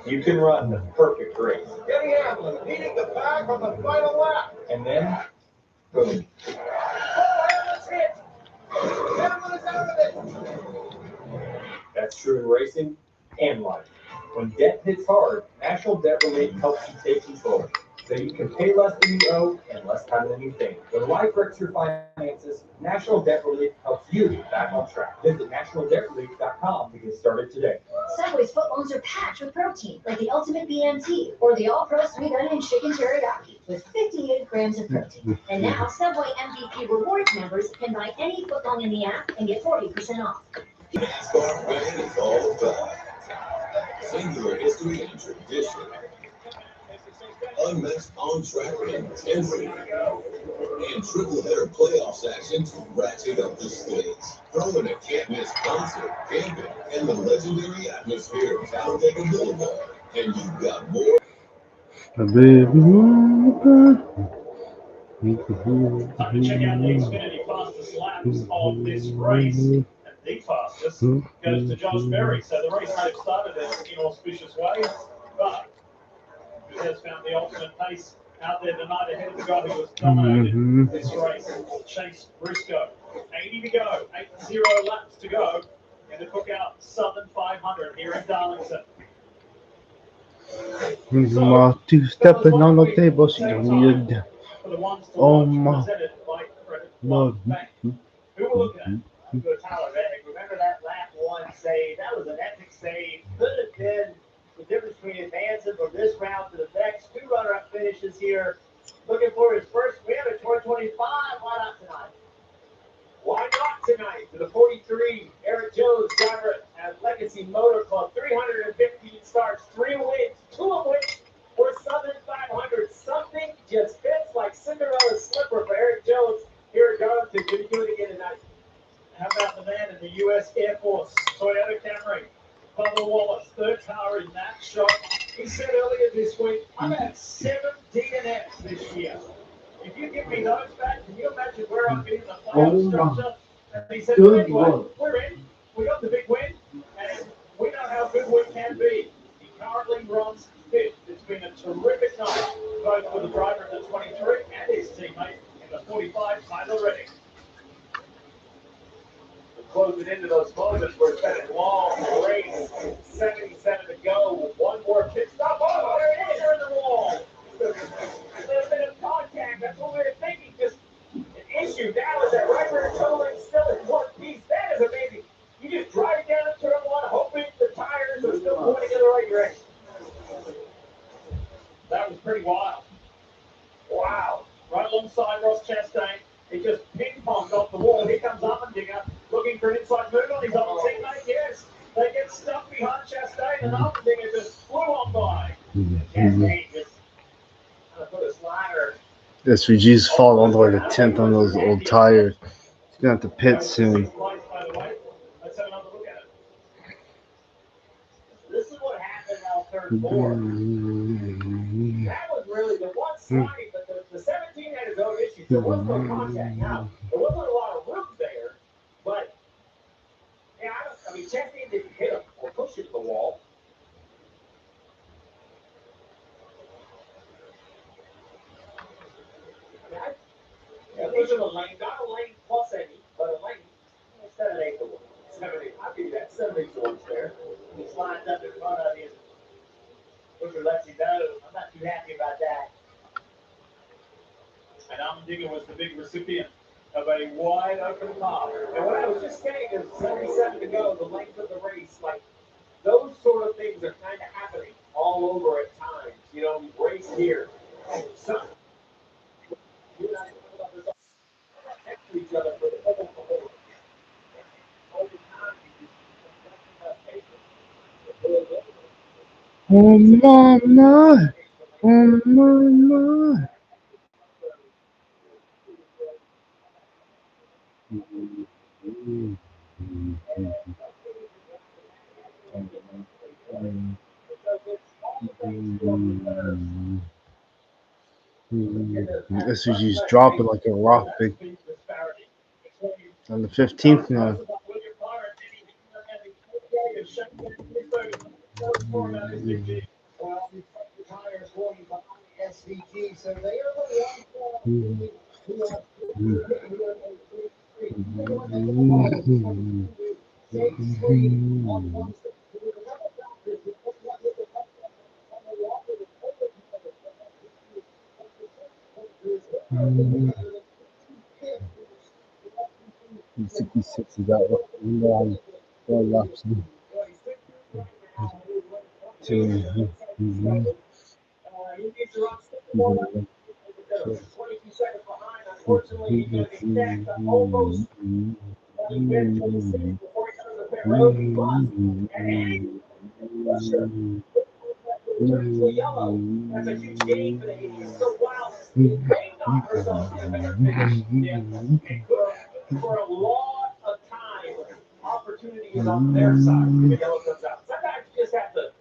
S2: You can run the perfect race.
S11: Denny Hamlin leading the pack on the final lap.
S2: And then, boom.
S11: Oh, Hamlin's hit. Hamlin is out of it.
S2: That's true in racing and life. When debt hits hard, National Debt Relief helps you take control. so you can pay less than you owe in less time than you think. When life wrecks your finances, National Debt Relief helps you get back on track. Visit nationaldebtrelief.com to get started today.
S10: Subway's footlongs are packed with protein, like the Ultimate BMT or the All-Pro Sweet Onion Chicken Teriyaki with 58 grams of protein. And now Subway MVP Rewards members can buy any footlong in the app and get 40% off.
S13: NASCAR fan is all about singular history and tradition, unmatched on-track intensity, and triple-header playoffs action to ratchet up the stakes. Throw in a can't-miss concert, camping, and the legendary atmosphere of Talladega Boulevard, and you've got more.
S5: Time to check out the Xfinity fastest laps of this race. And the fastest goes to Josh Berry. So the race may have started in auspicious ways, but he has found the ultimate pace out there tonight ahead of the guy who was dominated this race, Chase Briscoe. 80 to go, 80 laps to go in the Cookout Southern 500 here in Darlington.
S3: Two stepping on the table, she don't need a oh my Lord.
S2: Who we're looking at? Go Tyler Reddick. Remember that lap one save? That was an epic save. Could have been the difference between advancing from this round to the next. 2 runner-up finishes here. Looking for his first win at 2025. Why not tonight? Why not tonight? To the 43, Eric Jones, driver at Legacy Motor Club. 315 starts, 3 wins, 2 of which were Southern 500. Something just fits like Cinderella's slipper for Eric Jones here at Darlington. Can you do it again tonight?
S5: How about the man in the U.S. Air Force, Toyota Camry, Bubba Wallace, third car in that shot. He said earlier this week, I've had 7 DNFs this year. If you give me those back, can you imagine where I'd be in the playoff structure? And he said, well, anyway, we're in. We got the big win, and we know how good we can be. He currently runs 5th. It's been a terrific night, both for the driver in the 23 and his teammate in the 45, Tyler Reddick.
S2: Closing into those moments where it's been a long race. 77 to go. One more pit stop. Oh, there it is. In the wall. A little bit of contact. That's what we were thinking. Just an issue. Now is that right rear toe ring still in one piece. That is amazing. You just drive down turn 1, hoping the tires are still pointing in the right direction.
S5: That was pretty wild.
S2: Wow.
S5: Right alongside Ross Chastain. He just ping-ponged off the wall. Here comes Allmendinger looking for an inside move on his own teammate. Yes, they get stuck behind Chastain, and Allmendinger just flew on by. Chastain just put a slider.
S3: SVG's falling all the way to 10th on those old tires. He's gonna have to pit soon.
S5: By the way, let's have another look at it.
S2: This is what happened out turn 4. That was really the one sliding, but the 17 had his own issues. There was no contact. Now, there wasn't a lot of room there, but yeah, I mean, Chastain didn't hit him or push him to the wall. Yeah, those are the lane, not a lane plus any, but a lane. 7/8 to 1. 7/8. I'll give you that. 7/8 to 1 there. He slides up in front of you. Booker lets you know. I'm not too happy about that.
S5: And Allmendinger was the big recipient of a wide open path.
S2: And what I was just saying is 77 to go, the length of the race, like those sort of things are kind of happening all over at times. You know, race here. So, you and I talk about this next to each other for the whole over time.
S3: Oh mama, oh mama. SVG's dropping like a rock, big. On the 15th now.
S11: SVG, so they are the ones
S3: 66 is out. Long laps. Two.
S1: He needs to run forward. 22 seconds behind. Unfortunately, he can extend to almost only win 26 before he comes to pit road. He must. And Busher. Turns to yellow. That's a huge gain for the 80s. So while Steve may not herself see a better finish, yeah, it could have, for a lot of time, opportunity is on their side if the yellow comes out. Sometimes you just have to,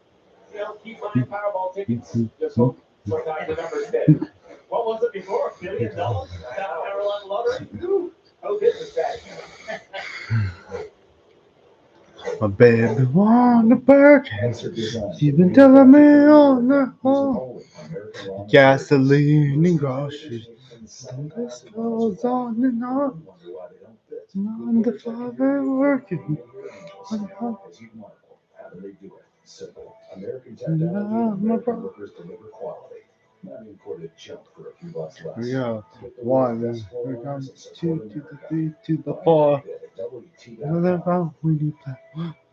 S1: keep buying Powerball tickets. Just hope sometimes the numbers hit. What was it before? $1 billion? South Carolina lottery? Oh, business strategy.
S3: My baby want a Birkin. She's been telling me on the phone. Gasoline and groceries. And this goes on and on. On the father working.
S7: Simple. American Tactile workers deliver quality. Not imported junk for a few bucks less.
S3: Here we go. One. Here comes 2 to the 3 to the 4. Another round when you play.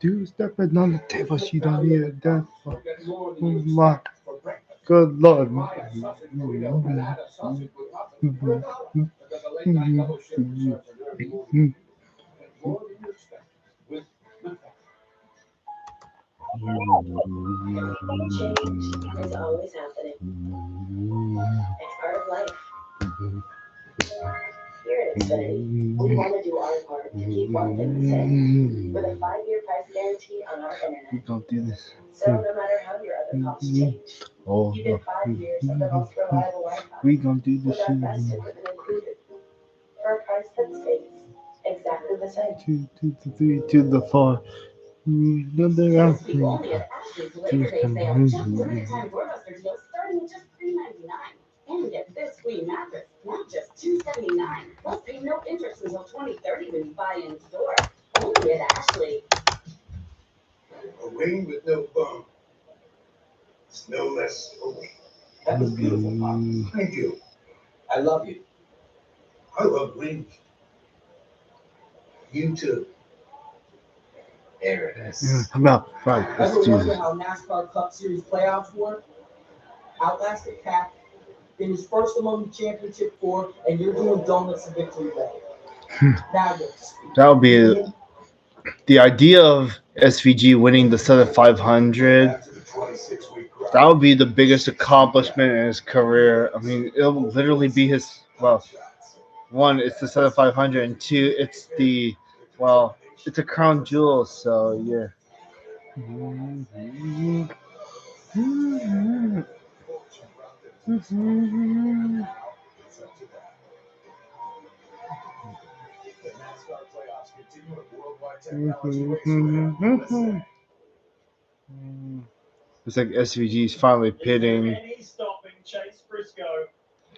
S3: 2 stepping on the table. She don't need a dance. Oh my good lord.
S10: Change is always happening. It's part of life. Here at Xfinity, we want to do our part to keep one thing the same, with a 5-year price guarantee on our
S3: We
S10: internet.
S3: gonna do this.
S10: So no matter how your other costs change,
S3: Oh,
S10: you get 5 years of the most reliable Wi-Fi,
S3: we gonna do
S10: with
S3: this.
S10: our best equipment included, for a price that stays exactly the same.
S3: 2 to the 3 to the 4. Another round.
S10: This week only at Ashley's Labor Day sale, just limited time doorbusters deals starting at just $3.99. And get this queen mattress, not just $2.79. Plus pay no interest until 2030 when you buy in store. Only at Ashley.
S11: A ring with no bump. It's no less a ring. That was beautiful, Pop. Thank you. I love you. I love rings. You too. There it is.
S3: Come out. Right.
S14: Ever
S3: Let's do
S14: wonder
S3: this.
S14: how NASCAR Cup Series playoffs work? Outlast the Pack, finish first among the championship 4, and you're doing donuts in victory lane. Now you're up to speed.
S3: That would be the idea of SVG winning the Southern 500. That would be the biggest accomplishment in his career. I mean, it'll literally be his, well, one, it's the Southern 500, and two, it's the, well, it's a crown jewel, so yeah.
S11: The NASCAR playoffs continue with worldwide technology racing.
S3: It's like SVG's finally pitting.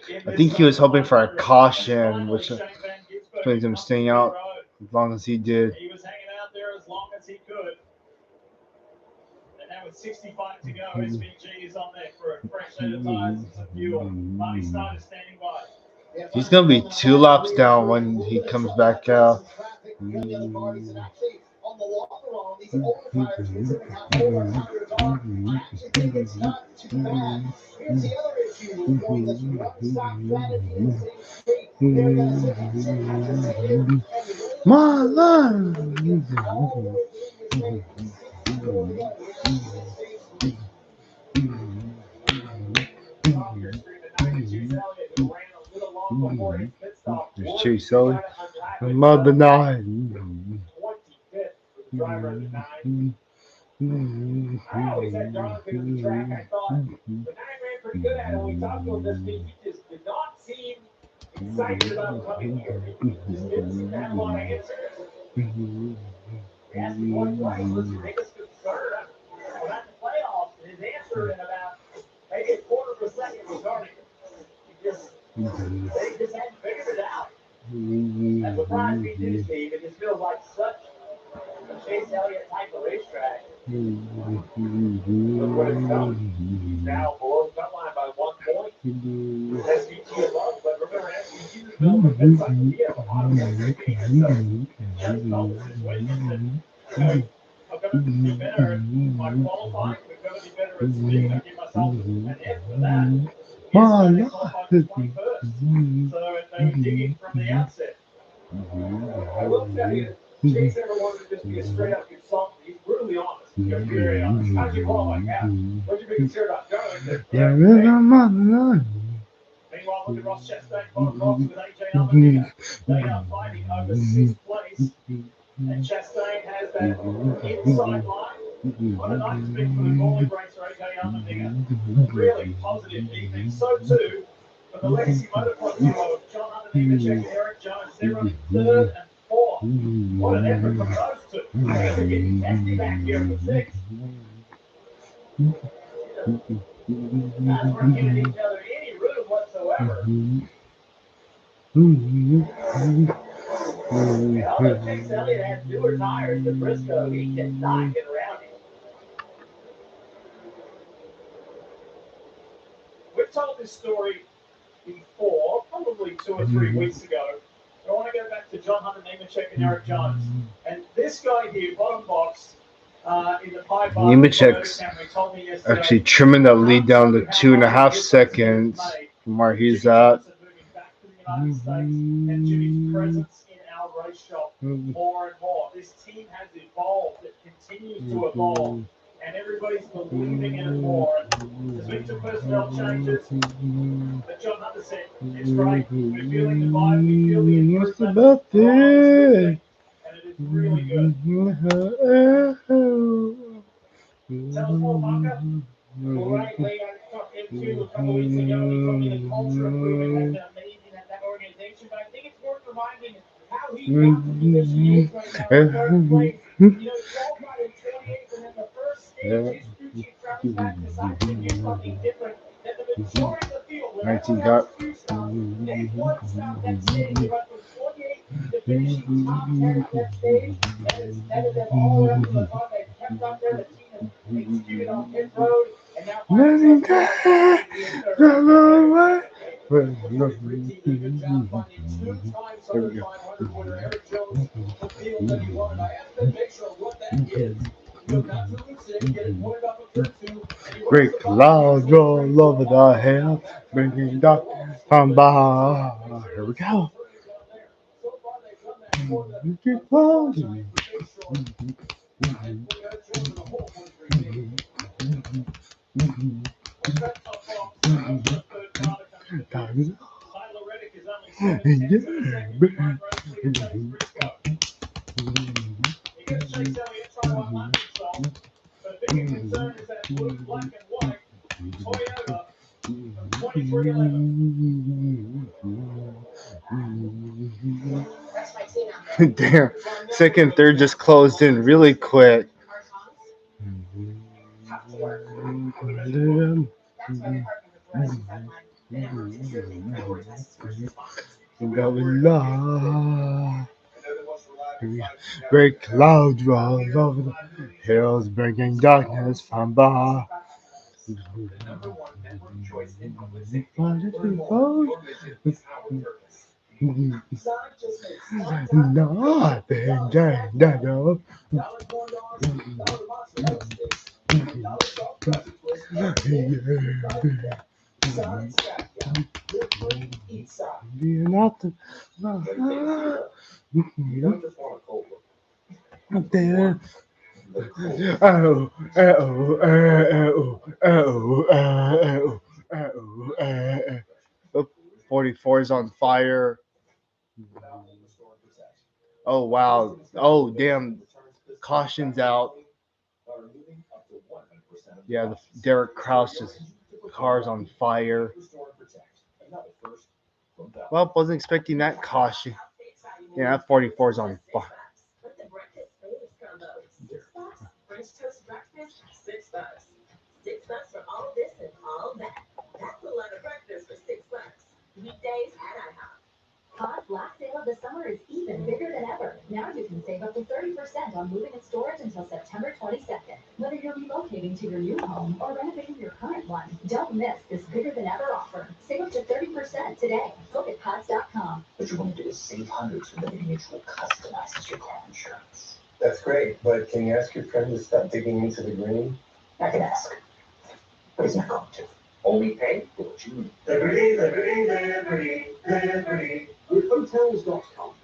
S3: I think he was hoping for a caution, which explains him staying out as long as he did.
S1: He was hanging out there as long as he could. And now with 65 to go, SVG is on there for a fresh set of tires and some fuel. Bobby Stein is standing by.
S3: He's gonna be 2 laps down when he comes back out.
S11: On the long run, these older tires considering how old our tires are, I actually think it's not too bad. Here's the other issue with going this one-stop strategy in the same state. They're going to sit and sit at the stadium, and the only
S3: My love.
S11: all the way through the state, sitting where we got Michigan State.
S3: There's Chase Elliott. Mother Nine.
S1: 25th driver of the nine. I always had Darlington as the track. I thought the nine ran pretty good at it. When we talked to him this week, he just did not seem excited about coming here. He just didn't seem to have a lot of answers. We asked him one question, what's your biggest concern about the playoffs? And his answer in about maybe a quarter of a second was Darlington. They just hadn't figured it out. That's what drives me too, Steve. It just feels like such a Chase Elliott type of racetrack. Look what it's done. He's now below the cut line by 1 point. SVG above, but remember build a mid-sized Kia, a lot of things are being so Jeff Thomas is witnessing that, I've got to be better by qualifying. We've got to be better at speed. I give myself an F for that. Yesterday, qualified for 21st. So they were digging from the outset. I will tell you, Chase never wanted to just be a straight-up consultant. He's brutally honest. He was very honest. How'd you qualify? Yeah. What'd you be concerned about? Darlington. Yeah. Okay. Meanwhile, look at Ross Chastain, bottom box with AJ Allmendinger. They are fighting over 6th place. And Chastain has that inside line. What a nice pick for the goalie bracer, AJ Allmendinger. Really positive evening. So too for the legacy motocross duo, John Hunter Nemechek and Eric Jones. They're running 3rd and 4th. What an effort from those two. Things are getting testy back here for 6th. Not giving each other any room whatsoever. Although Chase Elliott has newer tires than Briscoe, he cannot get around him. We've told this story before, probably 2 or 3 weeks ago. I want to go back to John Hunter Nemechek and Eric Jones. And this guy here, bottom box, in the pie bar,
S3: Nemechek's actually trimming that lead down to 2.5 seconds from where he's at.
S1: And Jimmy's presence in our race shop more and more. This team has evolved. It continues to evolve. And everybody's believing in it more. And there's been some personnel changes. But John Hunter said, it's great. We're feeling the vibe. We feel the improvement.
S3: About this.
S1: And it is really good. Tell us more, Bunker. Great lead out M2 a couple weeks ago. He told me the culture improvement has been amazing at that organization. But I think it's worth reminding how he got to the position he is right now in 3rd place. You know, 12 got in 28th, and then the first stage, his crew chief Travis Mack decided to do something different than the majority of the field.
S3: 19 got.
S1: They won stop that stage. They went from 28th to finishing top 10 at that stage. That is better than all the rest of the time. They kept up there. The team has executed on pit road, and now finally
S3: Great clouds all over the hill, bringing dark from by. Here we go. Great clouds. Damn, second, third just closed in really quick. Great clouds roll over the hills, bringing darkness from behind. Oh, 44 is on fire. Oh wow. Oh damn. Caution's out. Yeah, the Derek Krause's car's on fire. Well, wasn't expecting that caution. Yeah, that 44 is on fire.
S5: French toast breakfast, $6. $6 for all this and all that. That's a lot of breakfast for $6. Weekdays at IHOP.
S10: Hot Black Sale of the summer is even bigger than ever. Now you can save up to 30% on moving and storage until September 22nd. Whether you're relocating to your new home or renovating your current one, don't miss this bigger than ever offer. Save up to 30% today. Look at pods.com.
S7: What you want to do is save hundreds when Liberty Mutual customizes your car insurance.
S15: That's great, but can you ask your friend to stop digging into the green?
S7: I can ask, but he's not going to. Only pay for what you need.
S11: Liberty, liberty, liberty, liberty.
S16: With Hotels.com,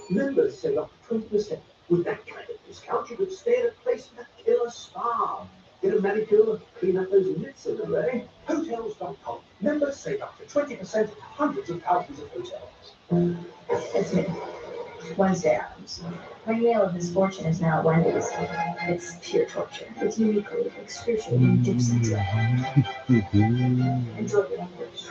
S16: members save up to 20%. With that kind of discount, you could stay at a place with a killer spa. Get a manicure, clean up those mitts in the day. Hotels.com. Members save up to 20% at hundreds of thousands of hotels.
S17: It's me. Wednesday Adams. My meal of misfortune is now at Wendy's. It's pure torture. It's uniquely, excruciatingly inducing dread. Enjoy the language.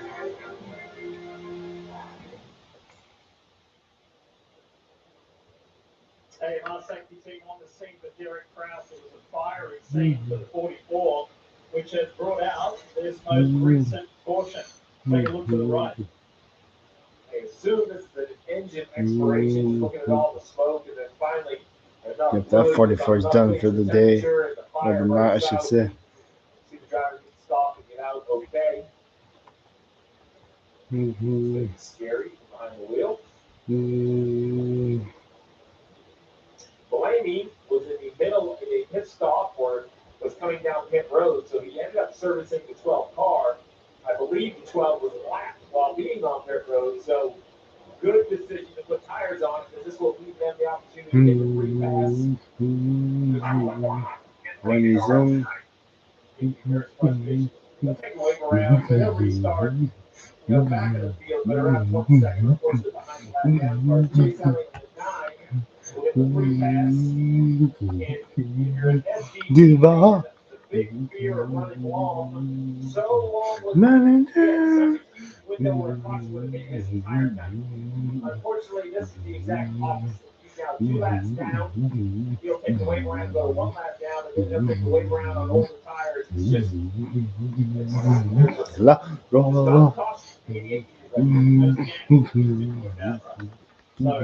S1: Hey, my safety team on the scene for Derek Krause. It was a fiery scene for the 44, which has brought out this most recent caution. Take a look to the right.
S2: As soon as the engine expiration, looking at all the smoke, and then finally,
S3: If that 44 is done for the day, or the night, I should say.
S2: see the driver get stopped and get out okay. It's scary behind the wheel. Blaney was in the middle of a pit stop or was coming down pit road, so he ended up servicing the 12 car. I believe the 12 was lapped while being on pit road, so good decision to put tires on because this will give them the opportunity to get the free pass.
S3: When he's in.
S2: Take away around, they'll restart. Go back in the field, but around 20 seconds, of course, behind the lap car. Chase Elliott at 9 will get the free pass. And if you're an SG, the big fear of running long, so long was such a huge window where Fox would have been his entire time. Unfortunately, this is the exact opposite. He's now 2 laps down. He'll take the weight around, go 1 lap down, and then he'll take the weight around on older tires. It's just
S3: La, roll,
S1: So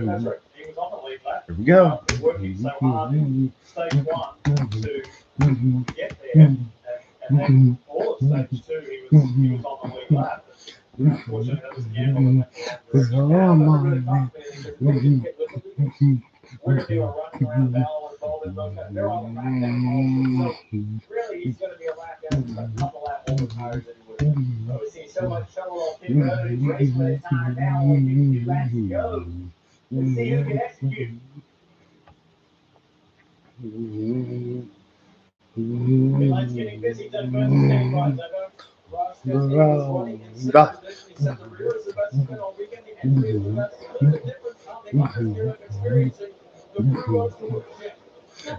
S1: that's right. He was on the lead lap.
S3: Here we go.
S1: Working so hard in stage 1 to get there. And then all of stage 2, he was on the lead lap. Unfortunately, that was a gamble. Where they were running around Bell and Bolden, those guys, they're on the back down also. So really, he's going to be a lap down, just a couple lap older tires than he would have. But we see so much trouble on pit road. He's racing with time now. Only 2 laps to go. Let's see who can execute. Midlight's getting busy. Doug Burns taking rides. Ross Good's running in second position. Except the rear is the best spin all weekend. The entry is the best. A little bit different how they got this year experiencing the crew wants to work it.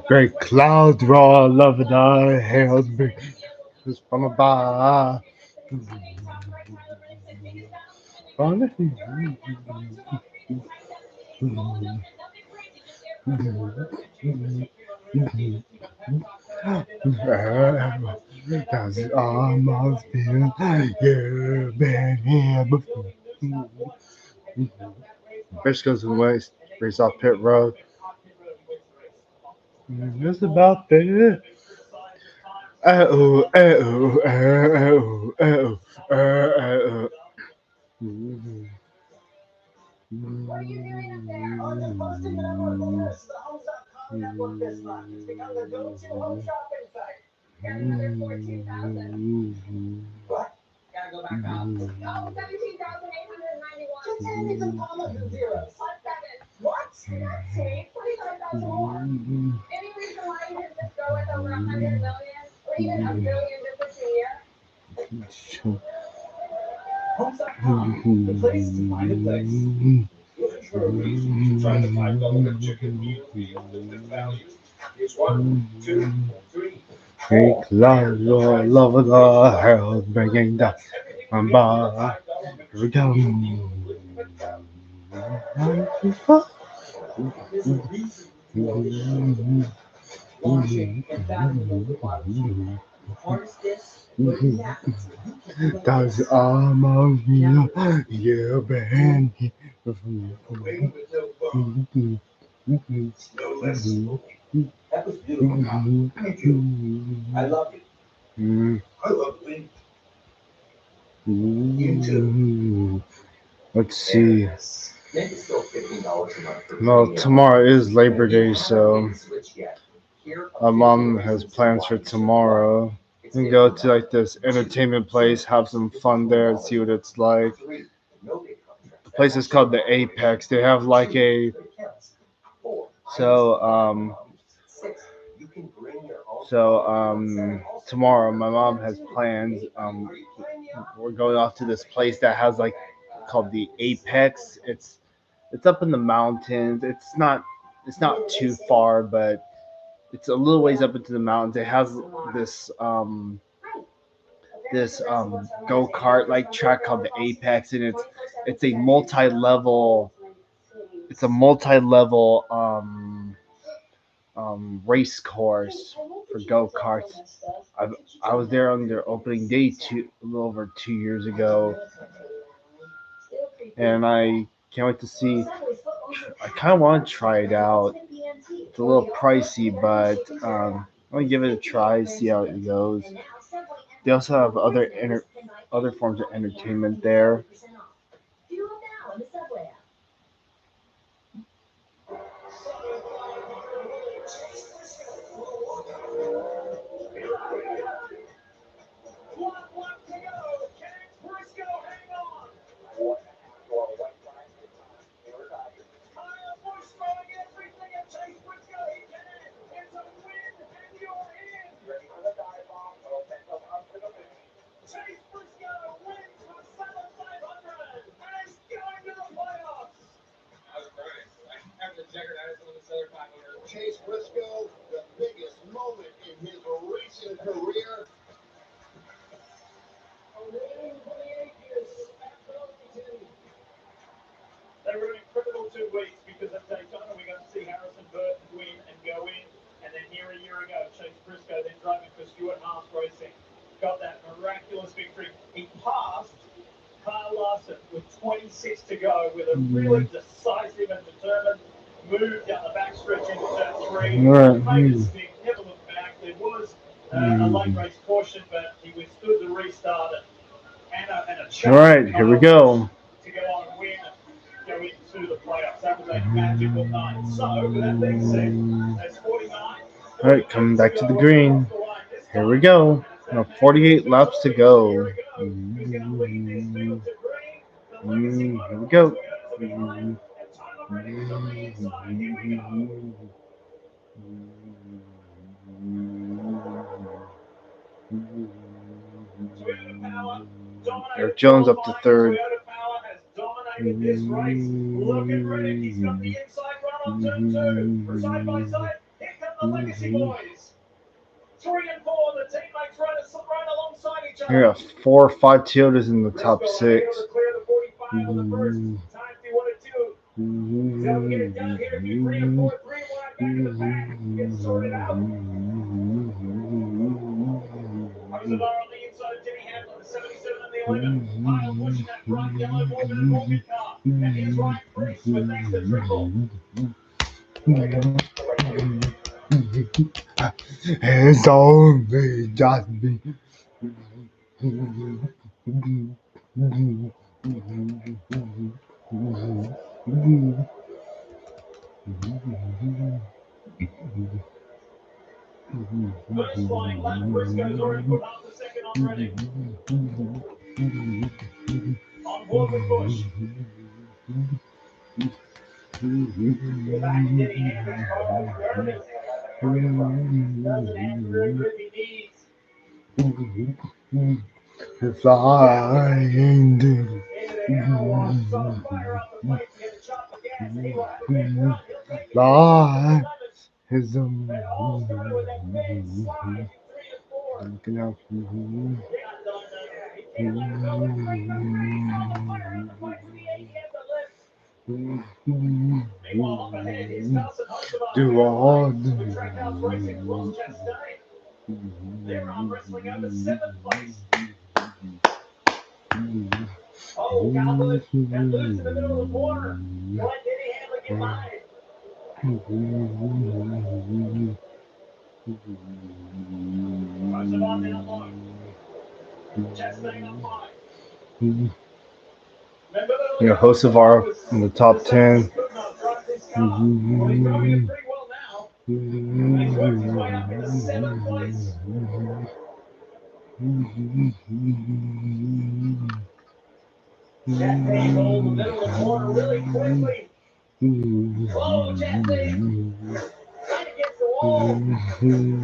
S3: Great cloud draw, love it, I held big. Just from a bar. That's almost been you've been here before. Fish goes to the waist, race off pit road. It's about there. Oh, oh, oh, oh, oh, oh,
S2: What are you doing up there? Oh, just posting the number of this is the Homes.com network this month. It's become the go-to home shopping site. Got another 14,000. What? Gotta go back up. Oh, 17,891. Just hand me some commas and zeros. What's that? What? That's sweet. 25,000 more. Any reason why you didn't just go with over 100 million or even a billion just this year?
S16: Homes.com, the place to find a place. Looking for a reason to try the $5 chicken meal deal that values. Here's 1, 2, 3.
S3: Great cloud, your love of the herald bringing down my bar. Here we go. That's almost you've been here.
S16: That was beautiful. Thank you. I love you. I love Lee.
S3: Let's see.
S7: Maybe still $15 a month for
S3: Well,
S7: premium.
S3: tomorrow is Labor Day, so
S7: Haven't switched yet. Here
S3: my
S7: are
S3: mom
S7: 50
S3: has
S7: reasons
S3: plans
S7: why
S3: for
S7: you should
S3: tomorrow.
S7: apply. It's
S3: We can go to
S7: $15.
S3: like this entertainment place, have some fun there, and see what it's like.
S7: 3. No big contract.
S3: The place is called the Apex. They have like a
S7: 4.
S3: so
S7: 6. You can bring your own
S3: tomorrow my mom has plans. We're going off to this place that has like called the Apex. It's up in the mountains. It's not too far, but it's a little ways up into the mountains. It has this go kart like track called the Apex, and it's a multi-level race course for go karts. I was there on their opening day a little over 2 years ago, and I can't wait to see. I kind of want to try it out. It's a little pricey, but I'm gonna give it a try, see how it goes. They also have other forms of entertainment there.
S11: Chase Briscoe, the biggest moment in his racing career.
S1: They were in criminal 2 weeks because at Daytona we got to see Harrison Burton win and go in. And then here a year ago, Chase Briscoe then driving for Stuart Haas Racing got that miraculous victory. He passed Kyle Larson with 26 to go with a really decisive and determined move down the backstretch into turn 3. Made it stick, never looked back. There was a late race caution, but he withstood the restart and a chance.
S3: All right, here we go.
S1: To go on and win and go into the playoffs. That was a magical night. So, with that being said, that's 49.
S3: All right, coming back to the green. Here we go. 48 laps to go. Here we go. Eric Jones up to third. Here are 4 or 5 Toyotas in the top 6. It's only just me.
S1: First flying lap, Briscoe's already put half a second on ready. On board with Bush. Back to Denny Hamlin.
S3: Fly is looking out for you. Do all
S1: They're arm wrestling over 7th place. Oh, Cowboys and loose in the middle of the corner. Let Denny Hamlin get by it. Most of on down low. Chastain up high.
S3: Your host of our in the top 10.
S2: Chastain rolled the middle of the corner really quickly. Whoa, Chastain. Right against the wall.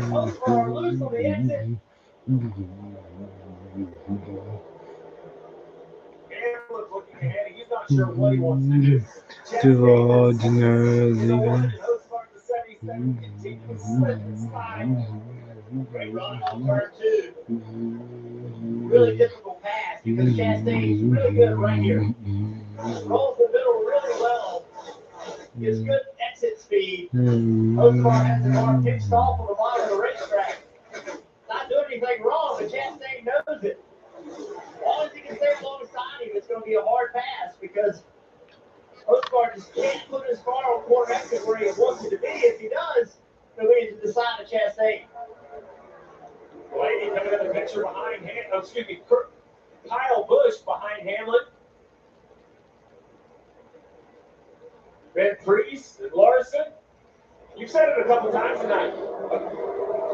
S2: Host for our loose on the exit. Hamlin's looking ahead. He's not sure what he wants to do.
S3: To ordinarily.
S2: Host starts the 77, continues slip and slide. Great run on turn 2. Really difficult pass because Chastain's really good right here. Rolls the middle really well. Gets good exit speed. Hosevar has the car pitched off on the bottom of the racetrack. Not doing anything wrong, but Chastain knows it. As long as he can stay alongside him, it's going to be a hard pass because Hosevar just can't put his car on corner exit where he wants it to be. If he does, he'll be to the side of Chastain.
S1: Blaney coming in the picture behind Kyle Busch behind Hamlin. Ben Priest and Larson. You've said it a couple times tonight. A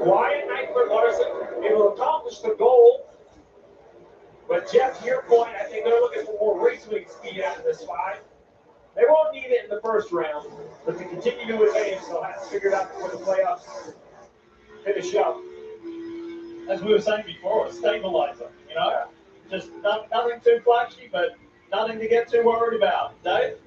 S1: quiet night for Larson. It will accomplish the goal. But Jeff, to your point, I think they're looking for more racing speed out of this 5. They won't need it in the first round, but to continue to advance, they'll have to figure it out before the playoffs finish up.
S2: As we were saying before, a stabilizer, just nothing too flashy, but nothing to get too worried about. Dave?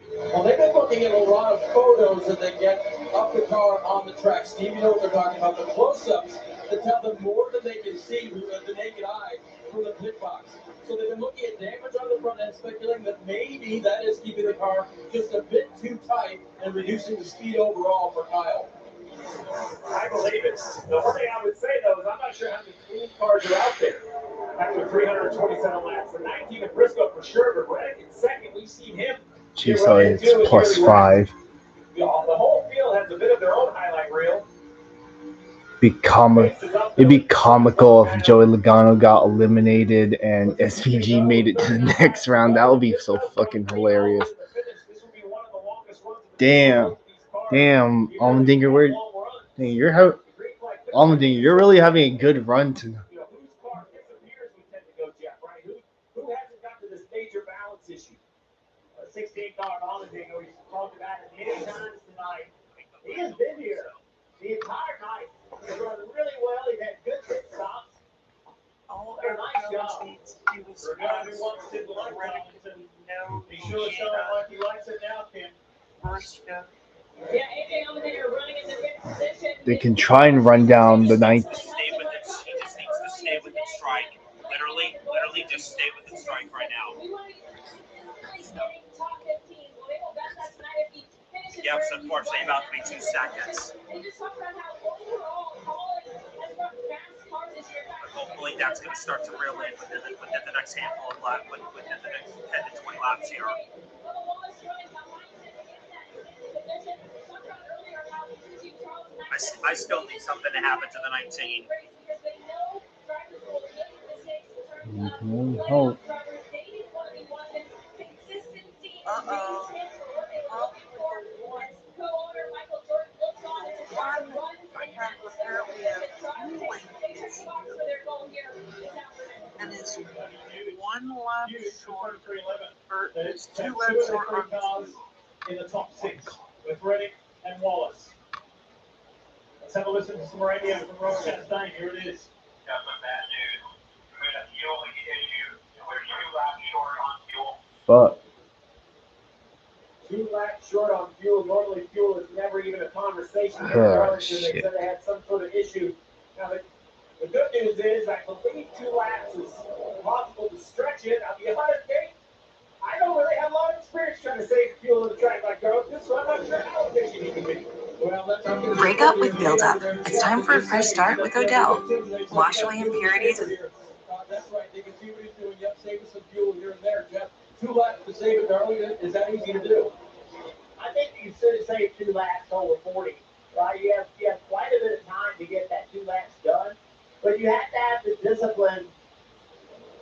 S18: Well, they've been looking at a lot of photos that they get of the car on the track. Steve, you know what they're talking about, the close-ups that tell them more than they can see with the naked eye from the pit box. So they've been looking at damage on the front end, speculating that maybe that is keeping the car just a bit too tight and reducing the speed overall for Kyle.
S1: I believe it. The only thing I would say, though, is I'm not sure how many clean cars are out there after 327 laps. The 19 of Briscoe for sure, but Reddick in second, we've seen him.
S3: Jeez, so it's +5.
S1: The whole field has a bit of their own highlight reel.
S3: It'd be comical if Joey Logano got eliminated and SVG made it to the next round. That would be so fucking hilarious. Damn, Allmendinger, Allmendinger, you're really having a good run tonight.
S1: Who hasn't got to this major balance issue? $16 Allmendinger, we've talked about it many times tonight. He has been here the entire night. He's run really well. He's had good pit stops. They're a nice job. For a guy who wants to like Darlington, he sure is showing like he likes it now, Tim.
S5: Yeah, AJ Allmendinger running in the fifth position.
S3: They can try and run down the ninth.
S6: He just needs to stay with its strike. Literally just stay with its strike right now. Yep, it's unfortunately about to be 2 seconds. But hopefully that's going to start to reel in within the next handful of laps, within the next 10 to 20 laps here. I still need something to happen to the 19.
S3: Hope.
S4: Uh-oh. And it's 1 lap short, or it's 2 laps short on
S1: in the top 6 with Reddick and Wallace. Let's have a listen to some radio from Ross Chastain. Here it is.
S6: Got some bad news. We had a fuel issue. We're 2 laps short on fuel.
S3: Fuck.
S1: 2 laps short on fuel. Normally, fuel is never even a conversation.
S3: Oh,
S1: They
S3: shit.
S1: said they had some sort of issue. Now, the good news is, I believe 2 laps is possible to stretch it. I'll be honest, Dave, I don't really have a lot of experience trying to save fuel in the track like Darlington, so I'm not sure how efficient he can be.
S4: Break up with buildup. It's time for a fresh start with Odell. Wash away impurities with
S18: That's right. They can see what he's doing. Yep, save us some fuel here and there, Jeff. 2 laps to save it, Darlington. Is that easy to do?
S2: I think you should save 2 laps over 40. Right? You have quite a bit of time to get that 2 laps done, but you have to have the discipline.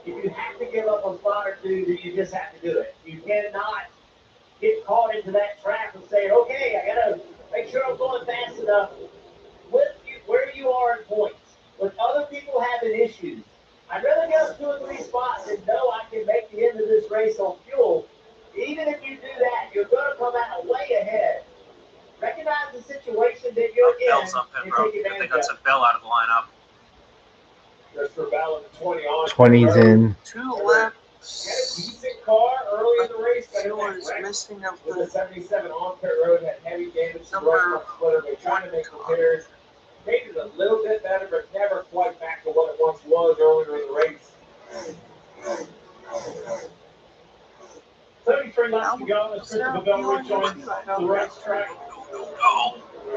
S2: If you have to give up on spot to, then you just have to do it. You cannot get caught into that trap of saying, okay, I got to make sure I'm going fast enough. Where you are in points, with other people having issues, I'd rather get 2 or 3 spots and know I can make the end of this race on fuel. Even if you do that, you're going to come out way ahead. Recognize the situation that you're in.
S6: Bell's up there, bro. They got some Bell out of the lineup.
S1: Christopher Bell in the 20 on.
S3: 20's in.
S9: 2 laps.
S1: Had a decent car early in the race.
S9: Fuel is missing up
S1: With the 77 on pit road, had heavy damage to the right front splitter. They're trying to make repairs. Made it a little bit better, but never quite back to what it once was earlier in the race. 33 laps to go as Christopher Bell rejoins the racetrack.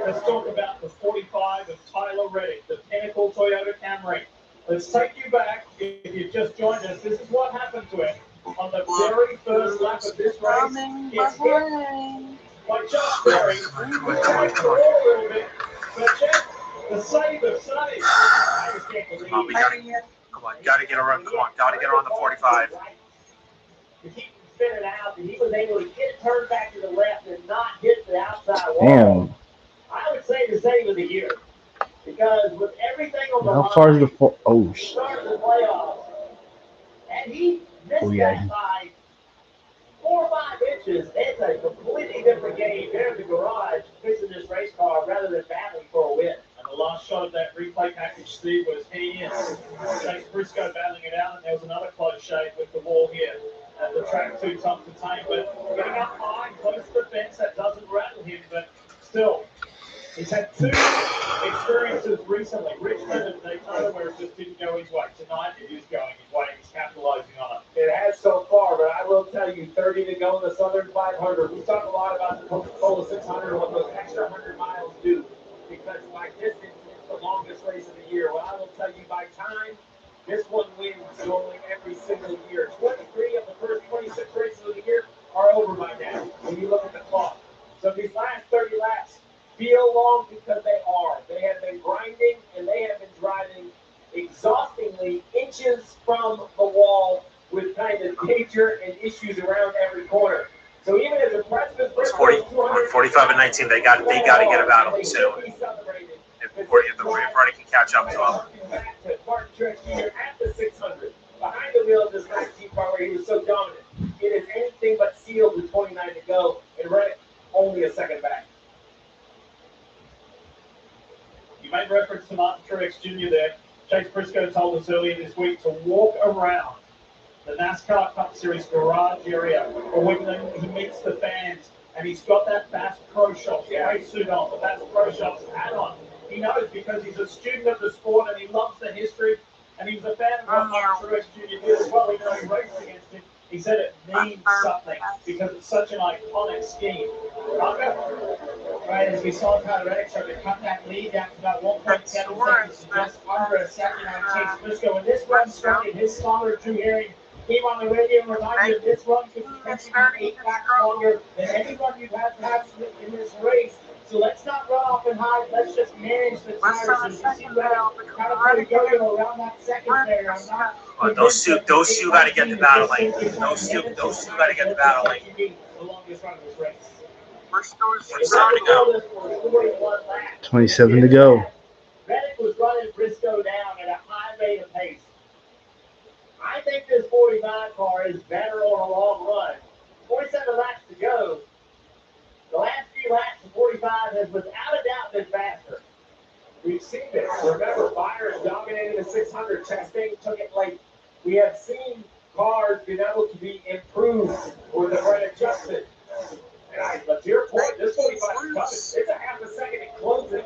S1: Let's talk about the 45 of Tyler Reddick, the Pinnacle Toyota Camry. Let's take you back. If you've just joined us, this is what happened to him on the very first lap of this race. It's hit by Chuck Berry. A little bit, but check the save of Sonny. I just can't believe it.
S6: Come on, gotta get around. Come on, gotta get around the 45.
S2: To keep spinning out, and he was able to get turned back to the left and not hit the outside wall.
S3: Damn.
S2: I would say the save of the year. Because with everything on the
S3: How far is the
S2: he started the playoffs, and he missed that by 4 or 5 inches. It's a completely different game there in the garage, fixing this race car rather than battling for a win.
S1: And the last shot of that replay package, Steve, was he in. Chase Briscoe battling it out, and there was another close shave with the wall here. And the track too tough to tame, but getting up high, close to the fence, that doesn't rattle him, but still. He's had 2 experiences recently, Richmond and Daytona, where it just didn't go his way. Tonight it is going his way, he's capitalizing on it.
S2: It has so far, but I will tell you, 30 to go in the Southern 500. We talk a lot about the Coca-Cola 600 and what those extra 100 miles do, because by distance, it's the longest race of the year. Well, I will tell you, by time, this one wins going every single year. 23 of the first 26 races of the year are over by now, when you look at the clock. So these last 30 laps feel long because they are. They have been grinding, and they have been driving exhaustingly inches from the wall with kind of danger and issues around every corner. So even as impressive as
S6: It's 45 and 19. They got to get a battle soon. If Reddick can catch up to him.
S2: Martin Truex Jr. at the 600, behind the wheel of this 19 car where he was so dominant. It is anything but sealed with 29 to go, and Reddick only a second back.
S1: You made reference to Martin Truex Jr. there. Chase Briscoe told us earlier this week to walk around the NASCAR Cup Series garage area, or when he meets the fans, and he's got that Bass Pro Shops race suit on, the Bass Pro Shops hat on. He knows because he's a student of the sport, and he loves the history, and he was a fan of what Martin Truex Jr. did as well, even though he raced against him. He said it means something because it's such an iconic scheme. Right, as we saw Tyler Reddick start to cut that lead down to about 1.7 seconds, just under a second on Chase Briscoe. And this run started, his sponsor, Drew Herring, came on the radio and reminded him this run could potentially be 8 laps longer than any run you've had perhaps in this race. So let's not run off and hide. Let's just manage the tires. So you see Reddick kind of play yo-yo around that second there. I'm not.
S6: Those two got to get the battling. Those two got to get the battling.
S2: The longest run of this race.
S6: 27 to go.
S3: 27 to go.
S2: Reddick was running Briscoe down at a high rate of pace. I think this 45 car is better on a long run. 47 laps to go. The last few laps of 45 has without a doubt been faster. We've seen this. Remember, Byron dominated the 600. Chastain took it late. We have seen cars being able to be improved or the right adjusted. But to your point, this 45 is coming. It's a half a second in closing.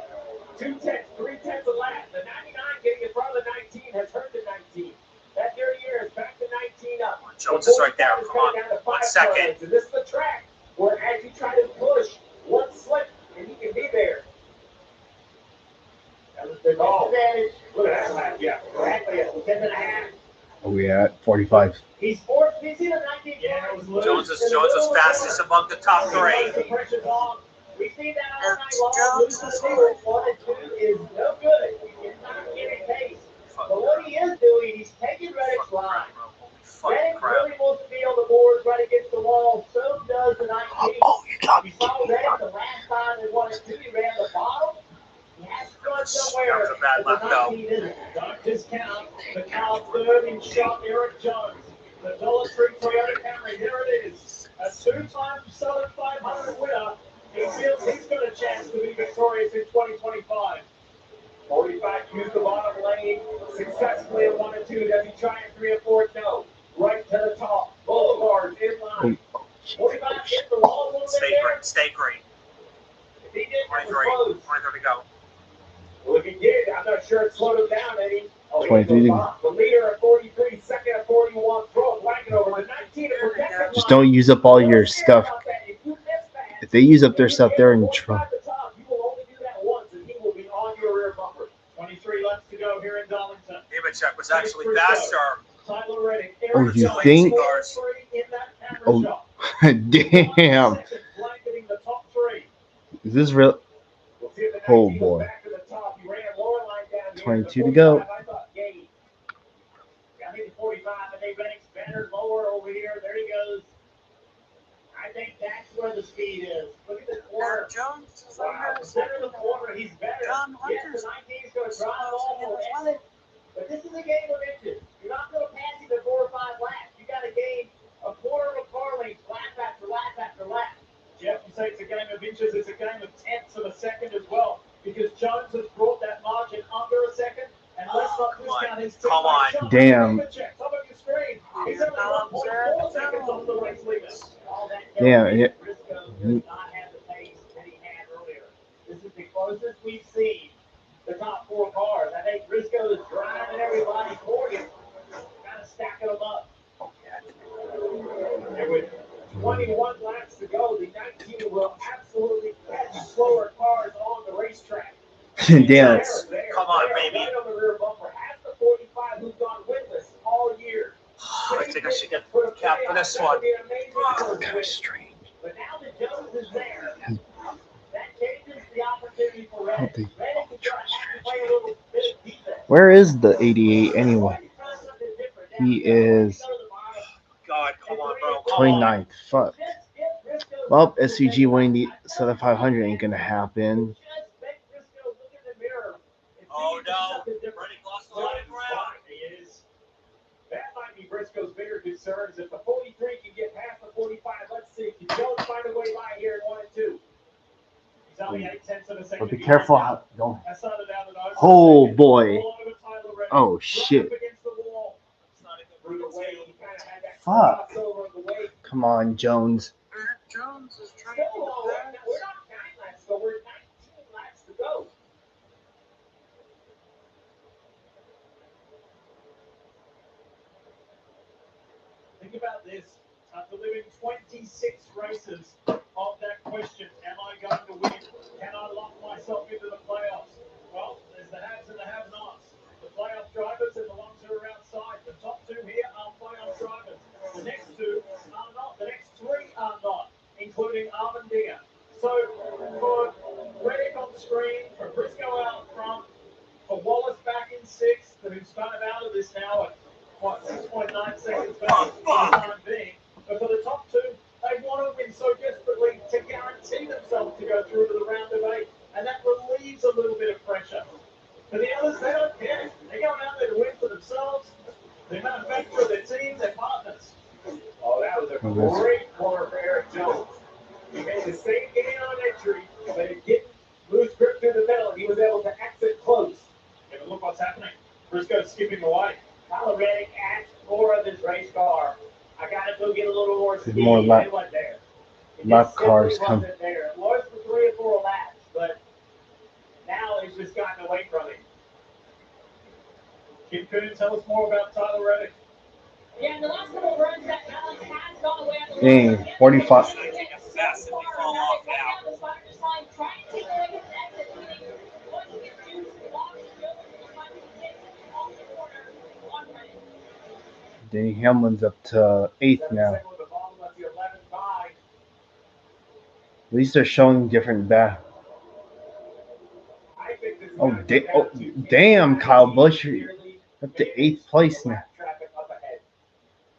S2: 2/10, 3/10 a lap. The 99 getting in front of the 19 has hurt the 19. That dirty air is back to 19 up.
S6: Jones is right there. Come on. 1 second.
S2: And this is the track where as you try to push one slip and you can be there. That was the advantage. Look at that lap. Yeah, exactly. 10.5.
S3: Are we at 45?
S2: He's fourth. He's in the 19. Yeah, it was
S6: Jones is fastest among the top 3.
S2: The pressure's on. We've seen that all night long. Losing the field 1 and 2 is no good. It's not getting pace. But what he is doing, he's taking Reddick's line. Reddick really wants to be right against the wall. So does the 19.
S3: Oh, you got
S2: You
S3: me.
S2: saw that the last time they won it too. He ran the bottom. He has to run somewhere.
S6: That was a bad left, though.
S2: Don't discount the Cal third in shot, Eric Jones. The Dollar Tree Toyota Camry. There it is. A two-time Southern 500 winner. He feels he's got a chance to be victorious in 2025. 45 used the bottom lane successfully at 1 and 2. Does he try at 3 and 4? No. Right to the top. Boulevard in line. 45 hit the wall a little bit there.
S6: Stay green.
S2: If he did,
S6: 23 to go.
S2: Looking good. I'm not sure it slowed him down any.
S3: 23 to
S2: go. The leader at 43, second at 41. Throw a blanket over the 19 to protect him.
S3: Just don't use up all your stuff. If they use up their stuff, they're in trouble.
S2: You will only do that once, and he will be on your rear bumper. 23 laps to go here in Darlington.
S6: Imacek was actually faster.
S2: Tyler Reddick.
S3: Oh, you think? Oh, damn. Is this real? Oh, boy. 22 to go.
S2: I think 45, and they banks better lower over here. There he goes. I think that's where the speed is. Look at the corner.
S19: Jones is
S2: Wow, the center of the corner, he's better. Yes, the 19 is going to drive all the way. But this is a game of inches. You're not going to pass either 4 or 5 laps. You got to gain a quarter of a car length, lap after lap after lap. Jeff, you say it's a game of inches. It's a game of tenths of a second as well, because Jones has brought that margin under a second. And let's not discount his team.
S6: Come on.
S3: Damn. Damn. Yeah.
S2: This is the closest we've seen the top 4 cars. I think Briscoe is driving everybody for you, kind of stacking them up. And with 21 laps to go, the 19 will absolutely catch slower cars on the racetrack.
S3: Damn.
S6: Come on, baby.
S2: Right on the rear bumper. Has the 45 who's gone winless all year.
S6: I think I should get the cap for this one.
S3: Kind of strange.
S2: But now that Jones is there, that changes the opportunity for Reddick. Reddick is going to have to play a little bit of defense.
S3: Where is the 88 anyway? He is
S6: God, come on, bro. Come
S3: 29th. Fuck. Well, SCG winning the Southern 500 ain't gonna happen.
S6: Oh no, Reddick lost a lot of ground.
S2: That might be Briscoe's bigger concerns. If the 43 can get past the 45, let's see. Can Jones find a way by here in 1 and 2? He's only 8/10 of a second.
S3: But be careful how don't.
S2: That's not down to those.
S3: Oh boy. Oh shit. Fuck. Come on, Jones.
S19: Jones is trying
S2: We're
S19: to
S2: not 9 laps, but we're 19 laps to go. Think about this. After living 26 races of that question, am I going to win? Can I lock myself into the playoffs? Well, there's the haves and the have-nots. The playoff drivers and the ones who are outside. The top 2 here are playoff drivers. The next 2 are not. The next 3 are not, including Armandia. So for Reddick on the screen, for Briscoe out front, for Wallace back in 6th, who's kind of out of this now at, 6.9 seconds back for the time being. But for the top 2, they want to win so desperately to guarantee themselves to go through to the round of 8, and that relieves a little bit of pressure. For the others, they don't care. They're going out there to win for themselves, their manufacturer, their team, their partners. Oh, that was a great corner for Eric Jones. He made the same gain on entry, but he didn't lose grip through the middle, and he was able to exit close. And look what's happening. Briscoe skipping away. Tyler Reddick asked for of his race car. I got to go get a little more speed.
S3: More lap,
S2: it wasn't there.
S3: lap cars come.
S2: There. It was for 3 or 4 laps, but now it's just gotten away from him. Kim Coon, tell us more about Tyler Reddick.
S5: Yeah, in the last couple of runs, that balance has gone away on the
S3: Dang, 45. Danny Hamlin's up to 8th now. At least they're showing different back. Oh, damn, Kyle Busch. You're up to 8th place now.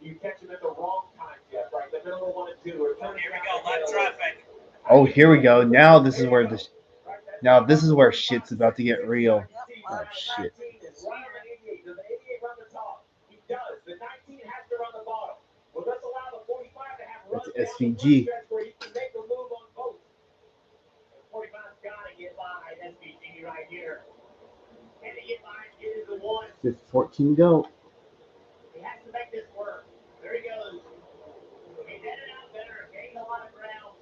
S2: You catch him at the
S1: wrong times yet, right? The middle of 1 and 2. Here we go, left traffic.
S3: Oh, here we go. Now this is where shit's about to get real. Oh shit.
S1: Does the 88 run the top? He does. The 19 has to run the bottom. Will this allow the 45 to have runs
S3: That's
S1: down the
S3: SVG.
S1: stretch where he can make a move on both? 45's got to get by SVG right here. Can he get by and get into one?
S3: 14 to go.
S1: He has to make this work. There he goes. He's headed out better, gained a lot of ground.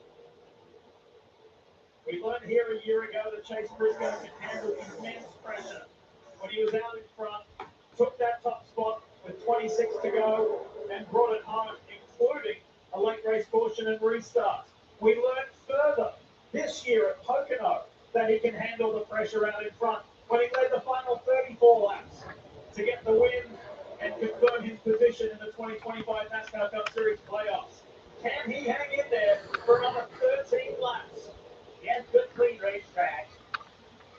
S1: We learned here a year ago that Chase Briscoe can handle immense pressure. When he was out in front, took that top spot with 26 to go and brought it home, including a late race caution and restart. We learned further this year at Pocono that he can handle the pressure out in front when he led the final 34 laps to get the win and confirm his position in the 2025 NASCAR Cup Series playoffs. Can he hang in there for another 13 laps? He has good, clean racetrack.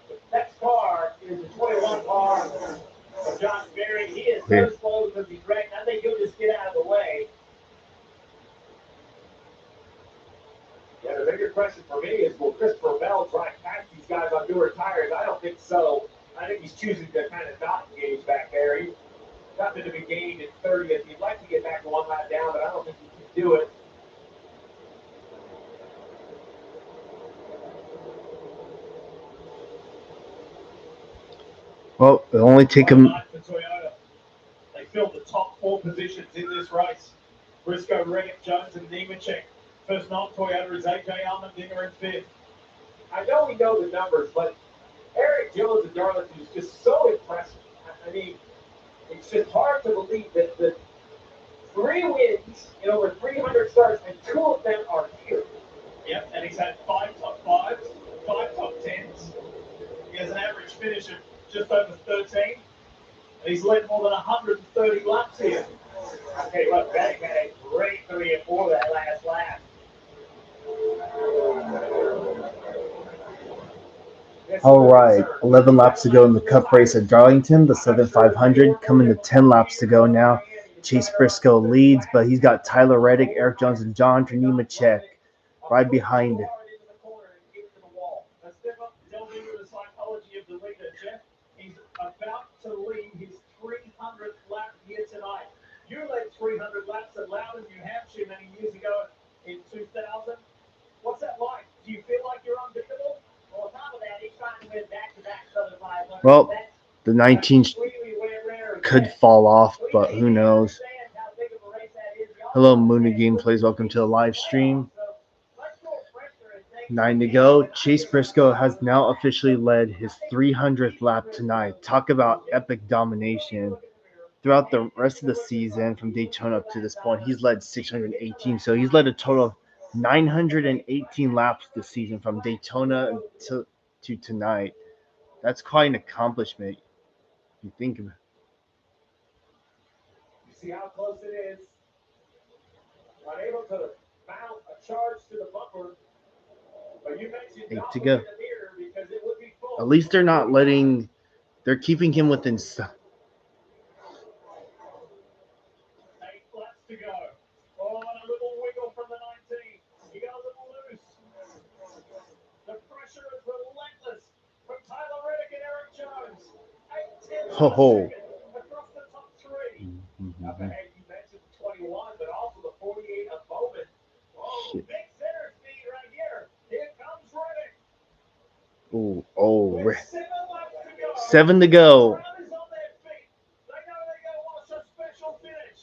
S1: The next car is the 21 car of Josh Berry. He is so slow because he's wrecked. I think he'll just get out of the way. Yeah, the bigger question for me is, will Christopher Bell drive past these guys on newer tires? I don't think so. I think he's choosing to kind of not engage back there. He's nothing to be gained in 30th. He'd like to get back to one lap down, but I don't think he can do it.
S3: Well, it'll only take him.
S1: They filled the top 4 positions in this race. Briscoe, Reggett, Jones, and Nemechek. First non-Toyota is AJ Allmendinger in 5th. I know we know the numbers, but Eric Jones of Darlington is just so impressive. I mean, it's just hard to believe that the 3 wins in over 300 starts, and 2 of them are here. Yep, and he's had 5 top 5s, 5 top 10s. He has an average finish of just over 13. And he's led more than 130 laps here. Okay, look, Reddick had a great 3 and 4 that last lap.
S3: All right, 11 laps to go in the Cup race at Darlington, the 7,500, coming to 10 laps to go now. Chase Briscoe leads, but he's got Tyler Reddick, Eric Jones, and John Nemechek right behind it.
S1: He's about to lead his 300th lap here tonight. You led 300 laps at Loudon, New Hampshire many years ago in 2000. What's that like? Do you feel like you're unbeatable? Well, on top of that, he's trying to win back-to-back Southern 500.
S3: Well, the 19 could fall off, but who knows. Hello, Mooney Gameplays. Welcome to the live stream. 9 to go. Chase Briscoe has now officially led his 300th lap tonight. Talk about epic domination. Throughout the rest of the season, from Daytona up to this point, he's led 618. So he's led a total of 918 laps this season from Daytona to tonight. That's quite an accomplishment. You think of it.
S1: You see how close it is. Not able to mount a charge to the bumper. But you mentioned
S3: 8 to go.
S1: because it would be full.
S3: At least they're keeping him within.
S1: 8 laps to go. Oh, and a little wiggle from the 19. He got a little loose. The pressure is relentless from Tyler Reddick and Eric Jones. 8
S3: Ho ho.
S1: across the top 3. Up ahead, you mentioned 21, but also the 48 of Bowman. Oh,
S3: Shit.
S1: big center speed right here. Here comes Reddick.
S3: Oh,
S1: With 7 laps to go.
S3: 7 to go.
S1: Crowd is on their feet. They know they're going to watch a special finish.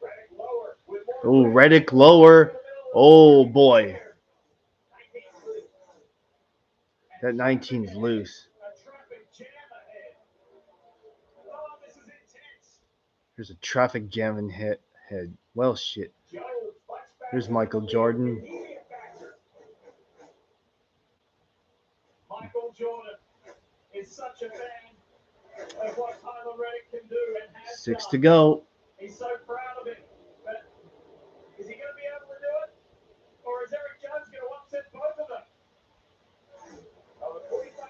S1: Reddick lower with more.
S3: Oh, Reddick lower. Oh boy. That 19's loose.
S1: A traffic jam ahead. Oh, this is intense.
S3: There's a traffic jam in head. Well, shit.
S1: Jones fights back.
S3: There's Michael Jordan.
S1: Immediate factor. Michael Jordan is such a fan of what Tyler Reddick can do and has
S3: 6
S1: done.
S3: to go.
S1: He's so proud of it. But is he going to be able to do it? Or is Eric Jones going to upset both of them?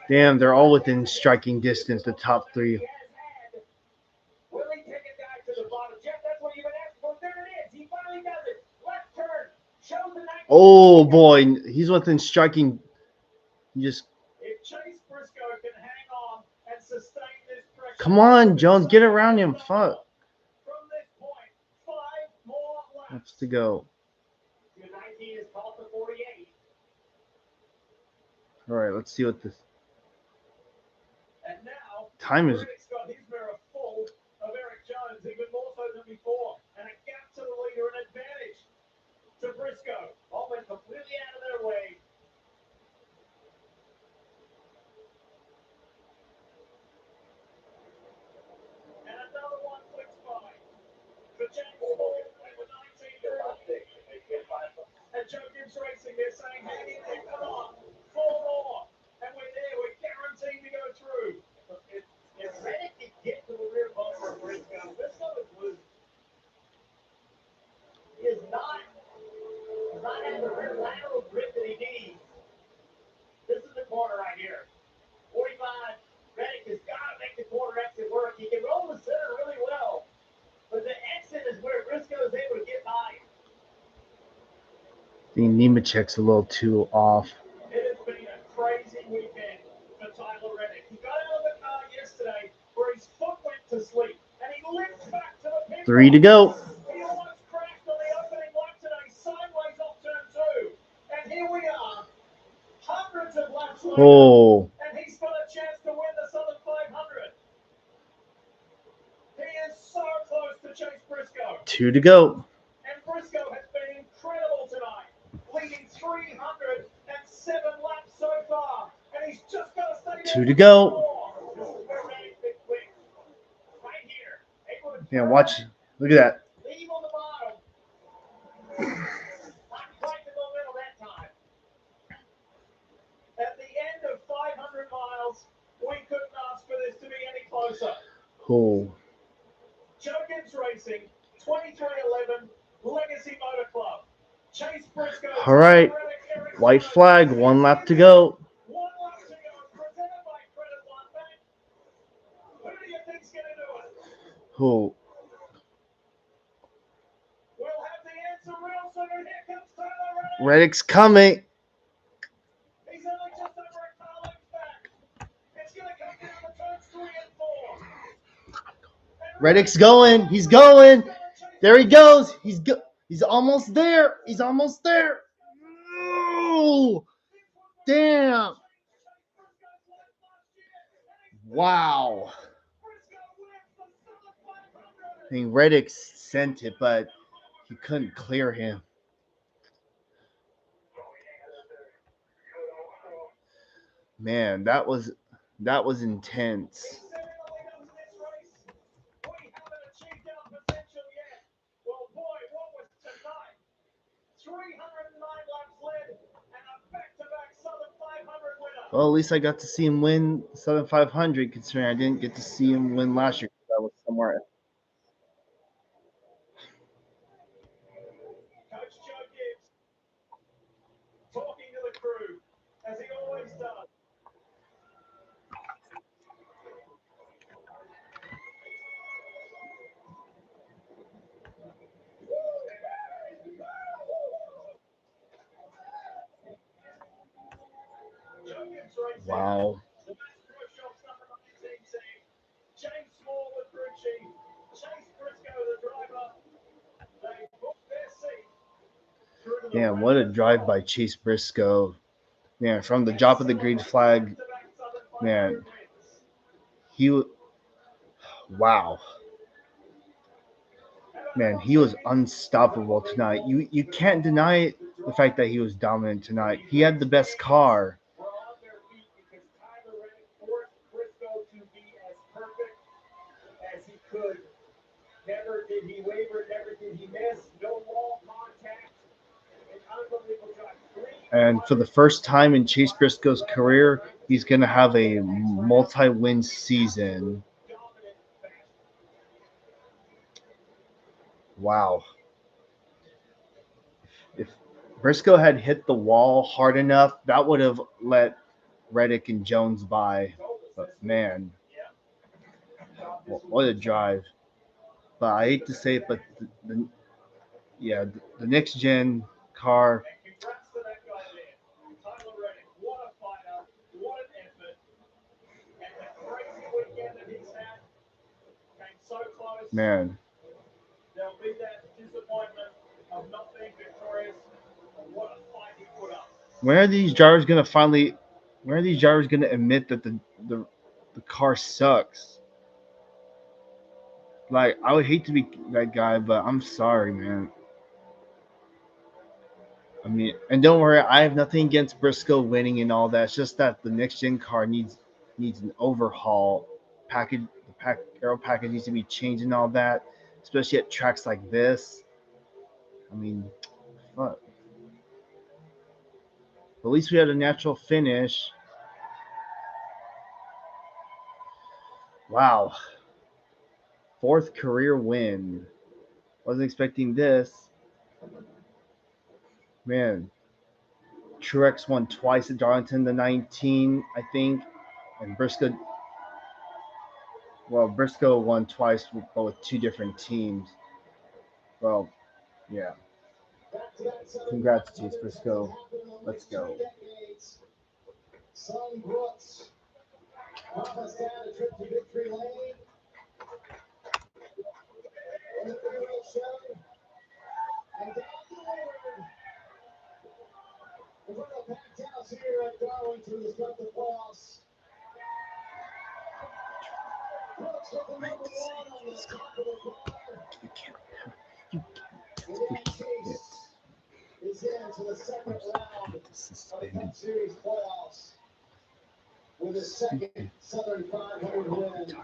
S3: Damn, they're all within striking distance, the top 3.
S1: Will he take it back to the bottom? Jeff
S3: Oh boy, he's within striking. Just
S2: If Chase Briscoe can hang on and sustain this pressure,
S3: come on, Jones, get around him. Fuck.
S2: from this point, 5 more laps.
S3: Laps to go.
S2: 219 is called to 48.
S3: All right, let's see what this
S2: And now,
S3: time is.
S2: Reddick's got his mirror full of Eric Jones, even more so than before. And a gap to the leader, an advantage to Briscoe. All went completely out of their way. And another one clicks by. For James Morgan, number 19 year old. And Joe Gibbs Racing, they're saying, hang in there, come on, 4 more. And we're there, we're guaranteed to go through. If Reddick can get to the rear bumper of Briscoe, Briscoe is losing. He is not having the rear lateral grip that he needs. This is the corner right here. 45, Reddick has got to make the corner exit work. He can roll the center really well. But the exit is where Briscoe is able to get by him.
S3: I think Nemechek's a little too off.
S2: It has been a crazy weekend for Tyler Reddick. He got out of the car yesterday where his foot went to sleep, and he limped back to the pit.
S3: 3 to go.
S2: He almost crashed on the opening lap today, sideways off turn 2. And here we are, hundreds of laps later,
S3: Oh,
S2: and he's got a chance to win the Southern 500. He is so close to Chase Briscoe.
S3: 2 to go.
S2: And Briscoe has been incredible tonight, leading 307 laps so far. And he's just got to stay there.
S3: 2 to go.
S2: This is where Reddick's been quick. Right here. Able to
S3: Yeah, watch. Look at that.
S2: leave on the bottom. Not quite the momentum that time. At the end of 500 miles, we couldn't ask for this to be any closer.
S3: Oh.
S2: Joe Gibbs Racing, 2311 Legacy Motor Club. Chase Briscoe.
S3: All right. White flag. 1 lap to go.
S2: 1 lap to go. Presented by Credit One Bank. Who do you think's going to do it?
S3: Oh.
S2: We'll have the answer real soon. Here comes Tyler Reddick.
S3: Reddick's coming.
S2: He's only just over a car length back. It's going to come down to turns 3 and 4.
S3: Reddick's going. He's going. There he goes. He's almost there. He's almost there. Oh, damn. Wow. I mean, Reddick sent it, but he couldn't clear him. Man, that was intense.
S2: Well, boy, what was tonight? 309 laps led and a back-to-back Southern 500 winner.
S3: Well, at least I got to see him win Southern 500, considering I didn't get to see him win last year because I was somewhere else.
S2: Coach Joe Gibbs talking to the crew, as he always does. Joe Gibbs Racing.
S3: Wow.
S2: The best pro shops number 19 team. James Small with crew chief. Chase Briscoe, the driver. They booked their seat.
S3: Man, what a drive by Chase Briscoe. Man, from the drop of the green flag, man, wow. Man, he was unstoppable tonight. You can't deny the fact that he was dominant tonight. He had the best car.
S2: We're on their feet because Tyler Reddick forced Briscoe to be as perfect as he could. Never did he waver, never did he miss. No wall contact. An unbelievable drive.
S3: And for the first time in Chase Briscoe's career, he's going to have a multi-win season. Wow. If Briscoe had hit the wall hard enough, that would have let Reddick and Jones by. But, man, what a drive. But I hate to say it, but the next-gen car, Man.
S1: There'll be that disappointment of not being victorious. What a fight he put up.
S3: When are these drivers gonna finally? When are these drivers gonna admit that the car sucks? Like, I would hate to be that guy, but I'm sorry, man. I mean, and don't worry, I have nothing against Briscoe winning and all that. It's just that the next gen car needs an overhaul. Package the aero package needs to be changed and all that, especially at tracks like this. I mean, fuck. At least we had a natural finish. Wow. Fourth career win. Wasn't expecting this. Man. Truex won twice at Darlington, the 19, I think. And Briscoe won twice, but with two different teams. Well, yeah. Congrats, Chase Briscoe. Let's go.
S11: Son Brooks, almost down a trip to victory lane. In the three-wheel show. And down delivered. The Royal Packed House here at Darlington to start the playoffs. Brooks with the number one on the top of the car. And then Chase is into the second round of the Cup Series playoffs with his second Southern 500 win.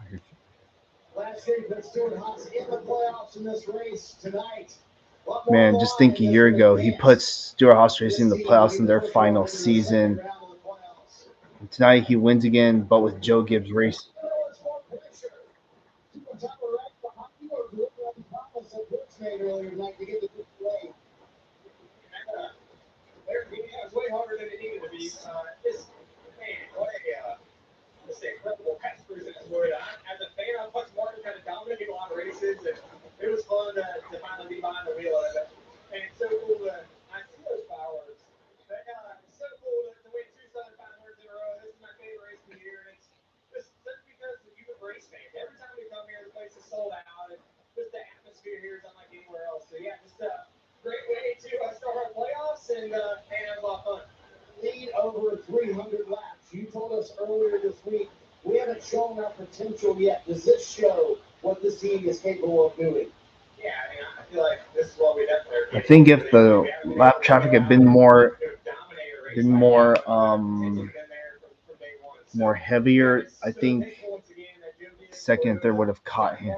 S11: Last year, but Stuart Haas in the playoffs in this race tonight.
S3: Man, just think a year ago, he put Stuart Haas Racing in the playoffs in their final season. And tonight, he wins again, but with Joe Gibbs Racing.
S1: It's way harder than it needed to be. What a incredible pass cruise in this Florida. As a fan, I watched Martin kind of dominate a lot of races, and it was fun to finally be behind the wheel of it. And it's so cool to I see those fireworks. But it's so cool to win two Southern 500s in a row. This is my favorite race of the year, and it's just because of you, race fans. Every time we come here, the place is sold out, and just the atmosphere here is unlike anywhere else. So yeah, just a great way to start our playoffs and have a lot of fun.
S11: Lead over 300 laps. You told us earlier this week we haven't shown our potential yet. Does this show what this team is capable of doing?
S1: Yeah, I mean, I feel like this is what we definitely.
S3: I think if the lap traffic had been more heavier, I think second and third would have caught him.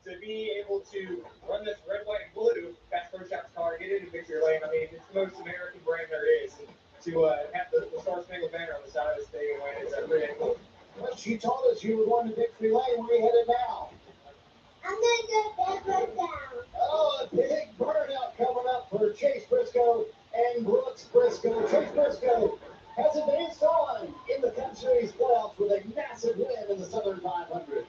S1: To be able to run this red, white, and blue fast first shot car, get into victory lane. I mean, it's the most American brand there is. To have the Star Spangled Banner on the side of the stadium win is pretty cool.
S11: But you told us you were going to victory lane. Where are you headed now?
S5: I'm going to go back down.
S11: Oh, a big burnout coming up for Chase Briscoe and Brooks Briscoe. Chase Briscoe has advanced on in the Cup Series playoffs with a massive win in the Southern 500.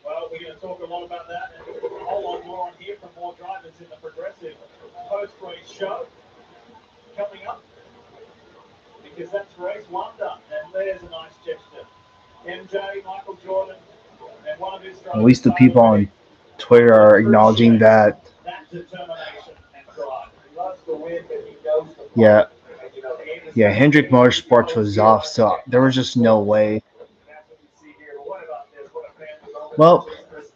S1: Well, we're going to talk a lot about that and a whole lot more on here from more drivers in the Progressive post-race show coming up, because that's race one done, and there's a nice gesture. MJ, Michael Jordan, and one of his drivers.
S3: At least the people on Twitter are acknowledging that.
S1: That determination and drive. He loves to win, but he knows the
S3: Yeah. Yeah, Hendrick Motorsports was off, so there was just no way. Well,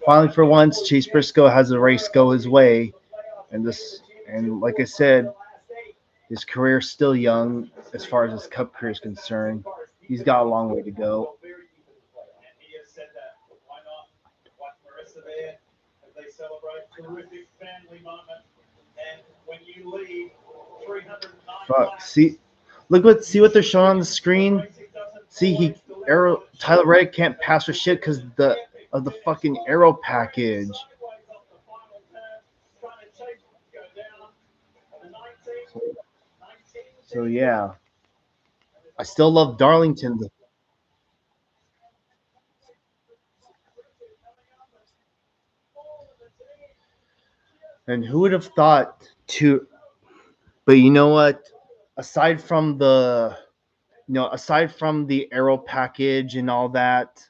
S3: finally for once, Chase Briscoe has the race go his way, and like I said, his career is still young as far as his Cup career is concerned. He's got a long way to go. Fuck. See what they're showing on the screen. See, Tyler Reddick can't pass for shit because of the fucking aero package. So yeah, I still love Darlington. And who would have thought to? But you know what? Aside from the aero package and all that,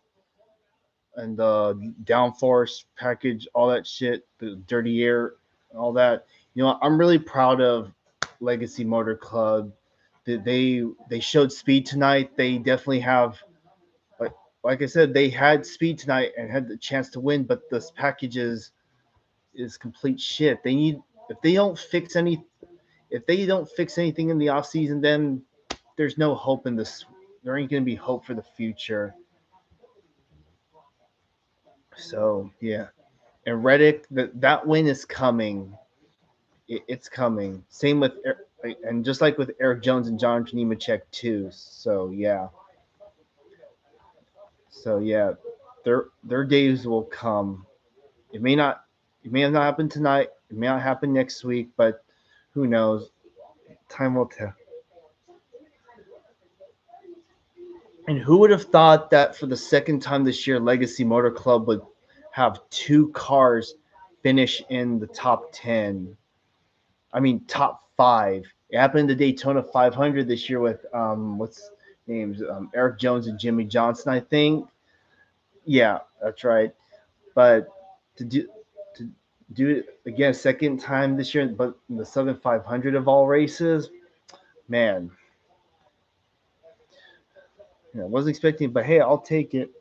S3: and the downforce package, all that shit, the dirty air, all that. I'm really proud of Legacy Motor Club. That they showed speed tonight. They definitely have, like like I said, they had speed tonight and had the chance to win, but this package is complete shit. They need if they don't fix any if they don't fix anything in the off season, then there's no hope in this. There ain't gonna be hope for the future. So yeah, and Reddick, that win is coming. It's coming. Same with and just like with Eric Jones and John Nemechek too. So yeah, their days will come. It may not it may not happen tonight. It may not happen next week, but who knows? Time will tell. And who would have thought that for the second time this year, Legacy Motor Club would have two cars finish in the top 10? I mean, top five. It happened to Daytona 500 this year with what's names Eric Jones and Jimmy Johnson, I think. Yeah, that's right. But to to do it again second time this year, but in the Southern 500 of all races, man, I wasn't expecting, but hey, I'll take it.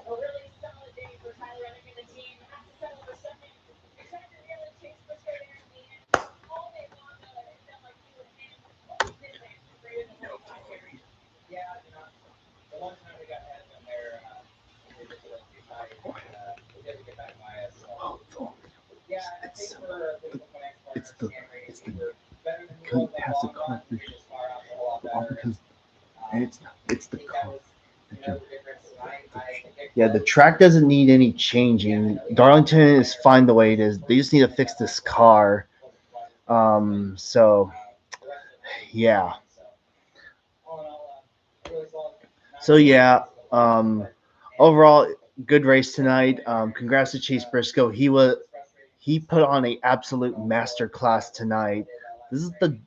S5: A really solid day for Tyler Reddick and the team. Has to settle for second. Tried to reel in Chase Briscoe there in the end. All day long, though, it felt like he was in most of his action for in the 45 period.
S2: Yeah, the one time we got ahead of them there, we were just a little too tight. We didn't get back by us. So. Yeah, I think for the next part,
S3: It's the
S2: we were better than we
S3: couldn't
S2: were
S3: pass the
S2: long
S3: car
S2: run. We just far out a whole lot
S3: all
S2: better.
S3: because and it's the
S2: I think
S3: car.
S2: that was the difference tonight. I think it
S3: Yeah, the track doesn't need any changing. Darlington is fine the way it is. They just need to fix this car. So yeah. So yeah. Overall, good race tonight. Congrats to Chase Briscoe. He put on a absolute master class tonight. This is the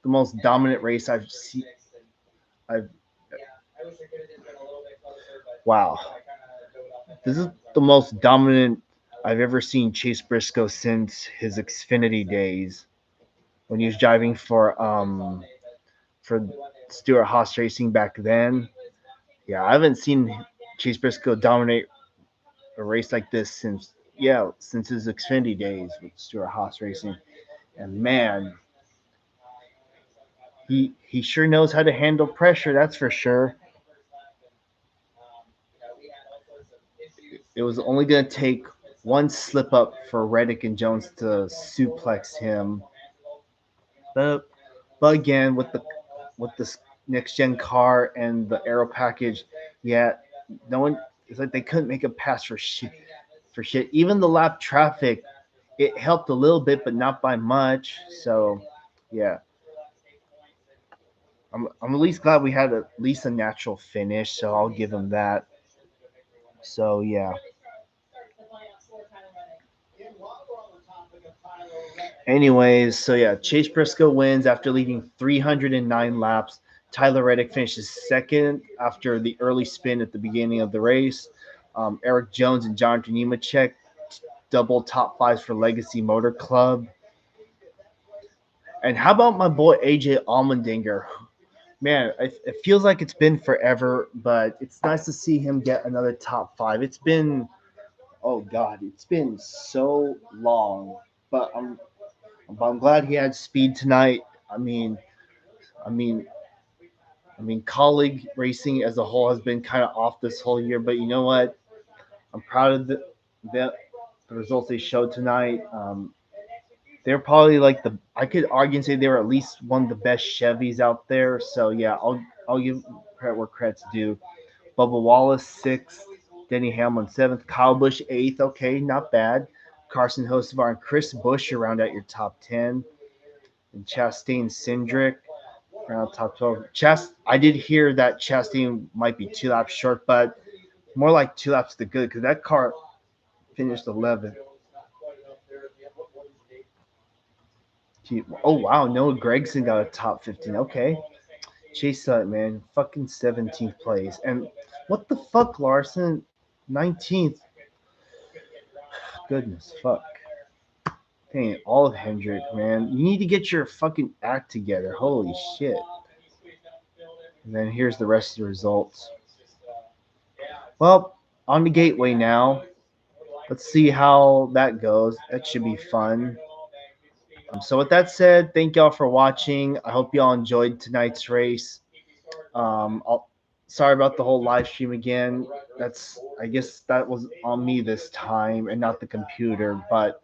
S3: most dominant race I've seen. I've Wow. This is the most dominant I've ever seen Chase Briscoe since his Xfinity days when he was driving for Stuart Haas Racing back then. Yeah, I haven't seen Chase Briscoe dominate a race like this since his Xfinity days with Stuart Haas Racing. And man, he sure knows how to handle pressure, that's for sure. It was only going to take one slip up for Reddick and Jones to suplex him. But, but again, with this next gen car and the aero package, yeah, no one. It's like they couldn't make a pass for shit. For shit, even the lap traffic, it helped a little bit, but not by much. So, yeah, I'm at least glad we had at least a natural finish. So I'll give him that. So yeah. Anyways, so yeah, Chase Briscoe wins after leading 309 laps. Tyler Reddick finishes second after the early spin at the beginning of the race. Eric Jones and Jonathan Nemechek double top fives for Legacy Motor Club. And how about my boy AJ Allmendinger? Man, it feels like it's been forever, but it's nice to see him get another top five. It's been, oh God, it's been so long. But I'm glad he had speed tonight. I mean, colleague racing as a whole has been kind of off this whole year. But you know what? I'm proud of the, the results they showed tonight. They're probably like I could argue and say they were at least one of the best Chevys out there. So yeah, I'll give credit where credit's due. Bubba Wallace sixth, Denny Hamlin seventh, Kyle Busch eighth. Okay, not bad. Carson Hocevar and Chris Busch around at your top 10. And Chastain Cindric around top 12. I did hear that Chastain might be 2 laps short, but more like 2 laps to good because that car finished 11th. Oh wow, Noah Gragson got a top 15. Okay. Chase Sutton, man, fucking 17th place. And what the fuck, Larson? 19th. Goodness fuck. Dang, all of Hendrick, man. You need to get your fucking act together. Holy shit. And then here's the rest of the results. Well, on the Gateway now. Let's see how that goes. That should be fun. So with that said, thank y'all for watching. I hope y'all enjoyed tonight's race. Sorry about the whole live stream again. I guess that was on me this time and not the computer, but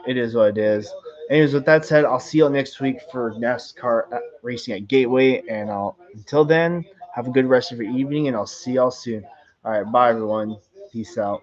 S3: it is what it is. Anyways, with that said, I'll see y'all next week for NASCAR racing at Gateway, and until then, have a good rest of your evening, and I'll see y'all soon. All right, bye everyone. Peace out.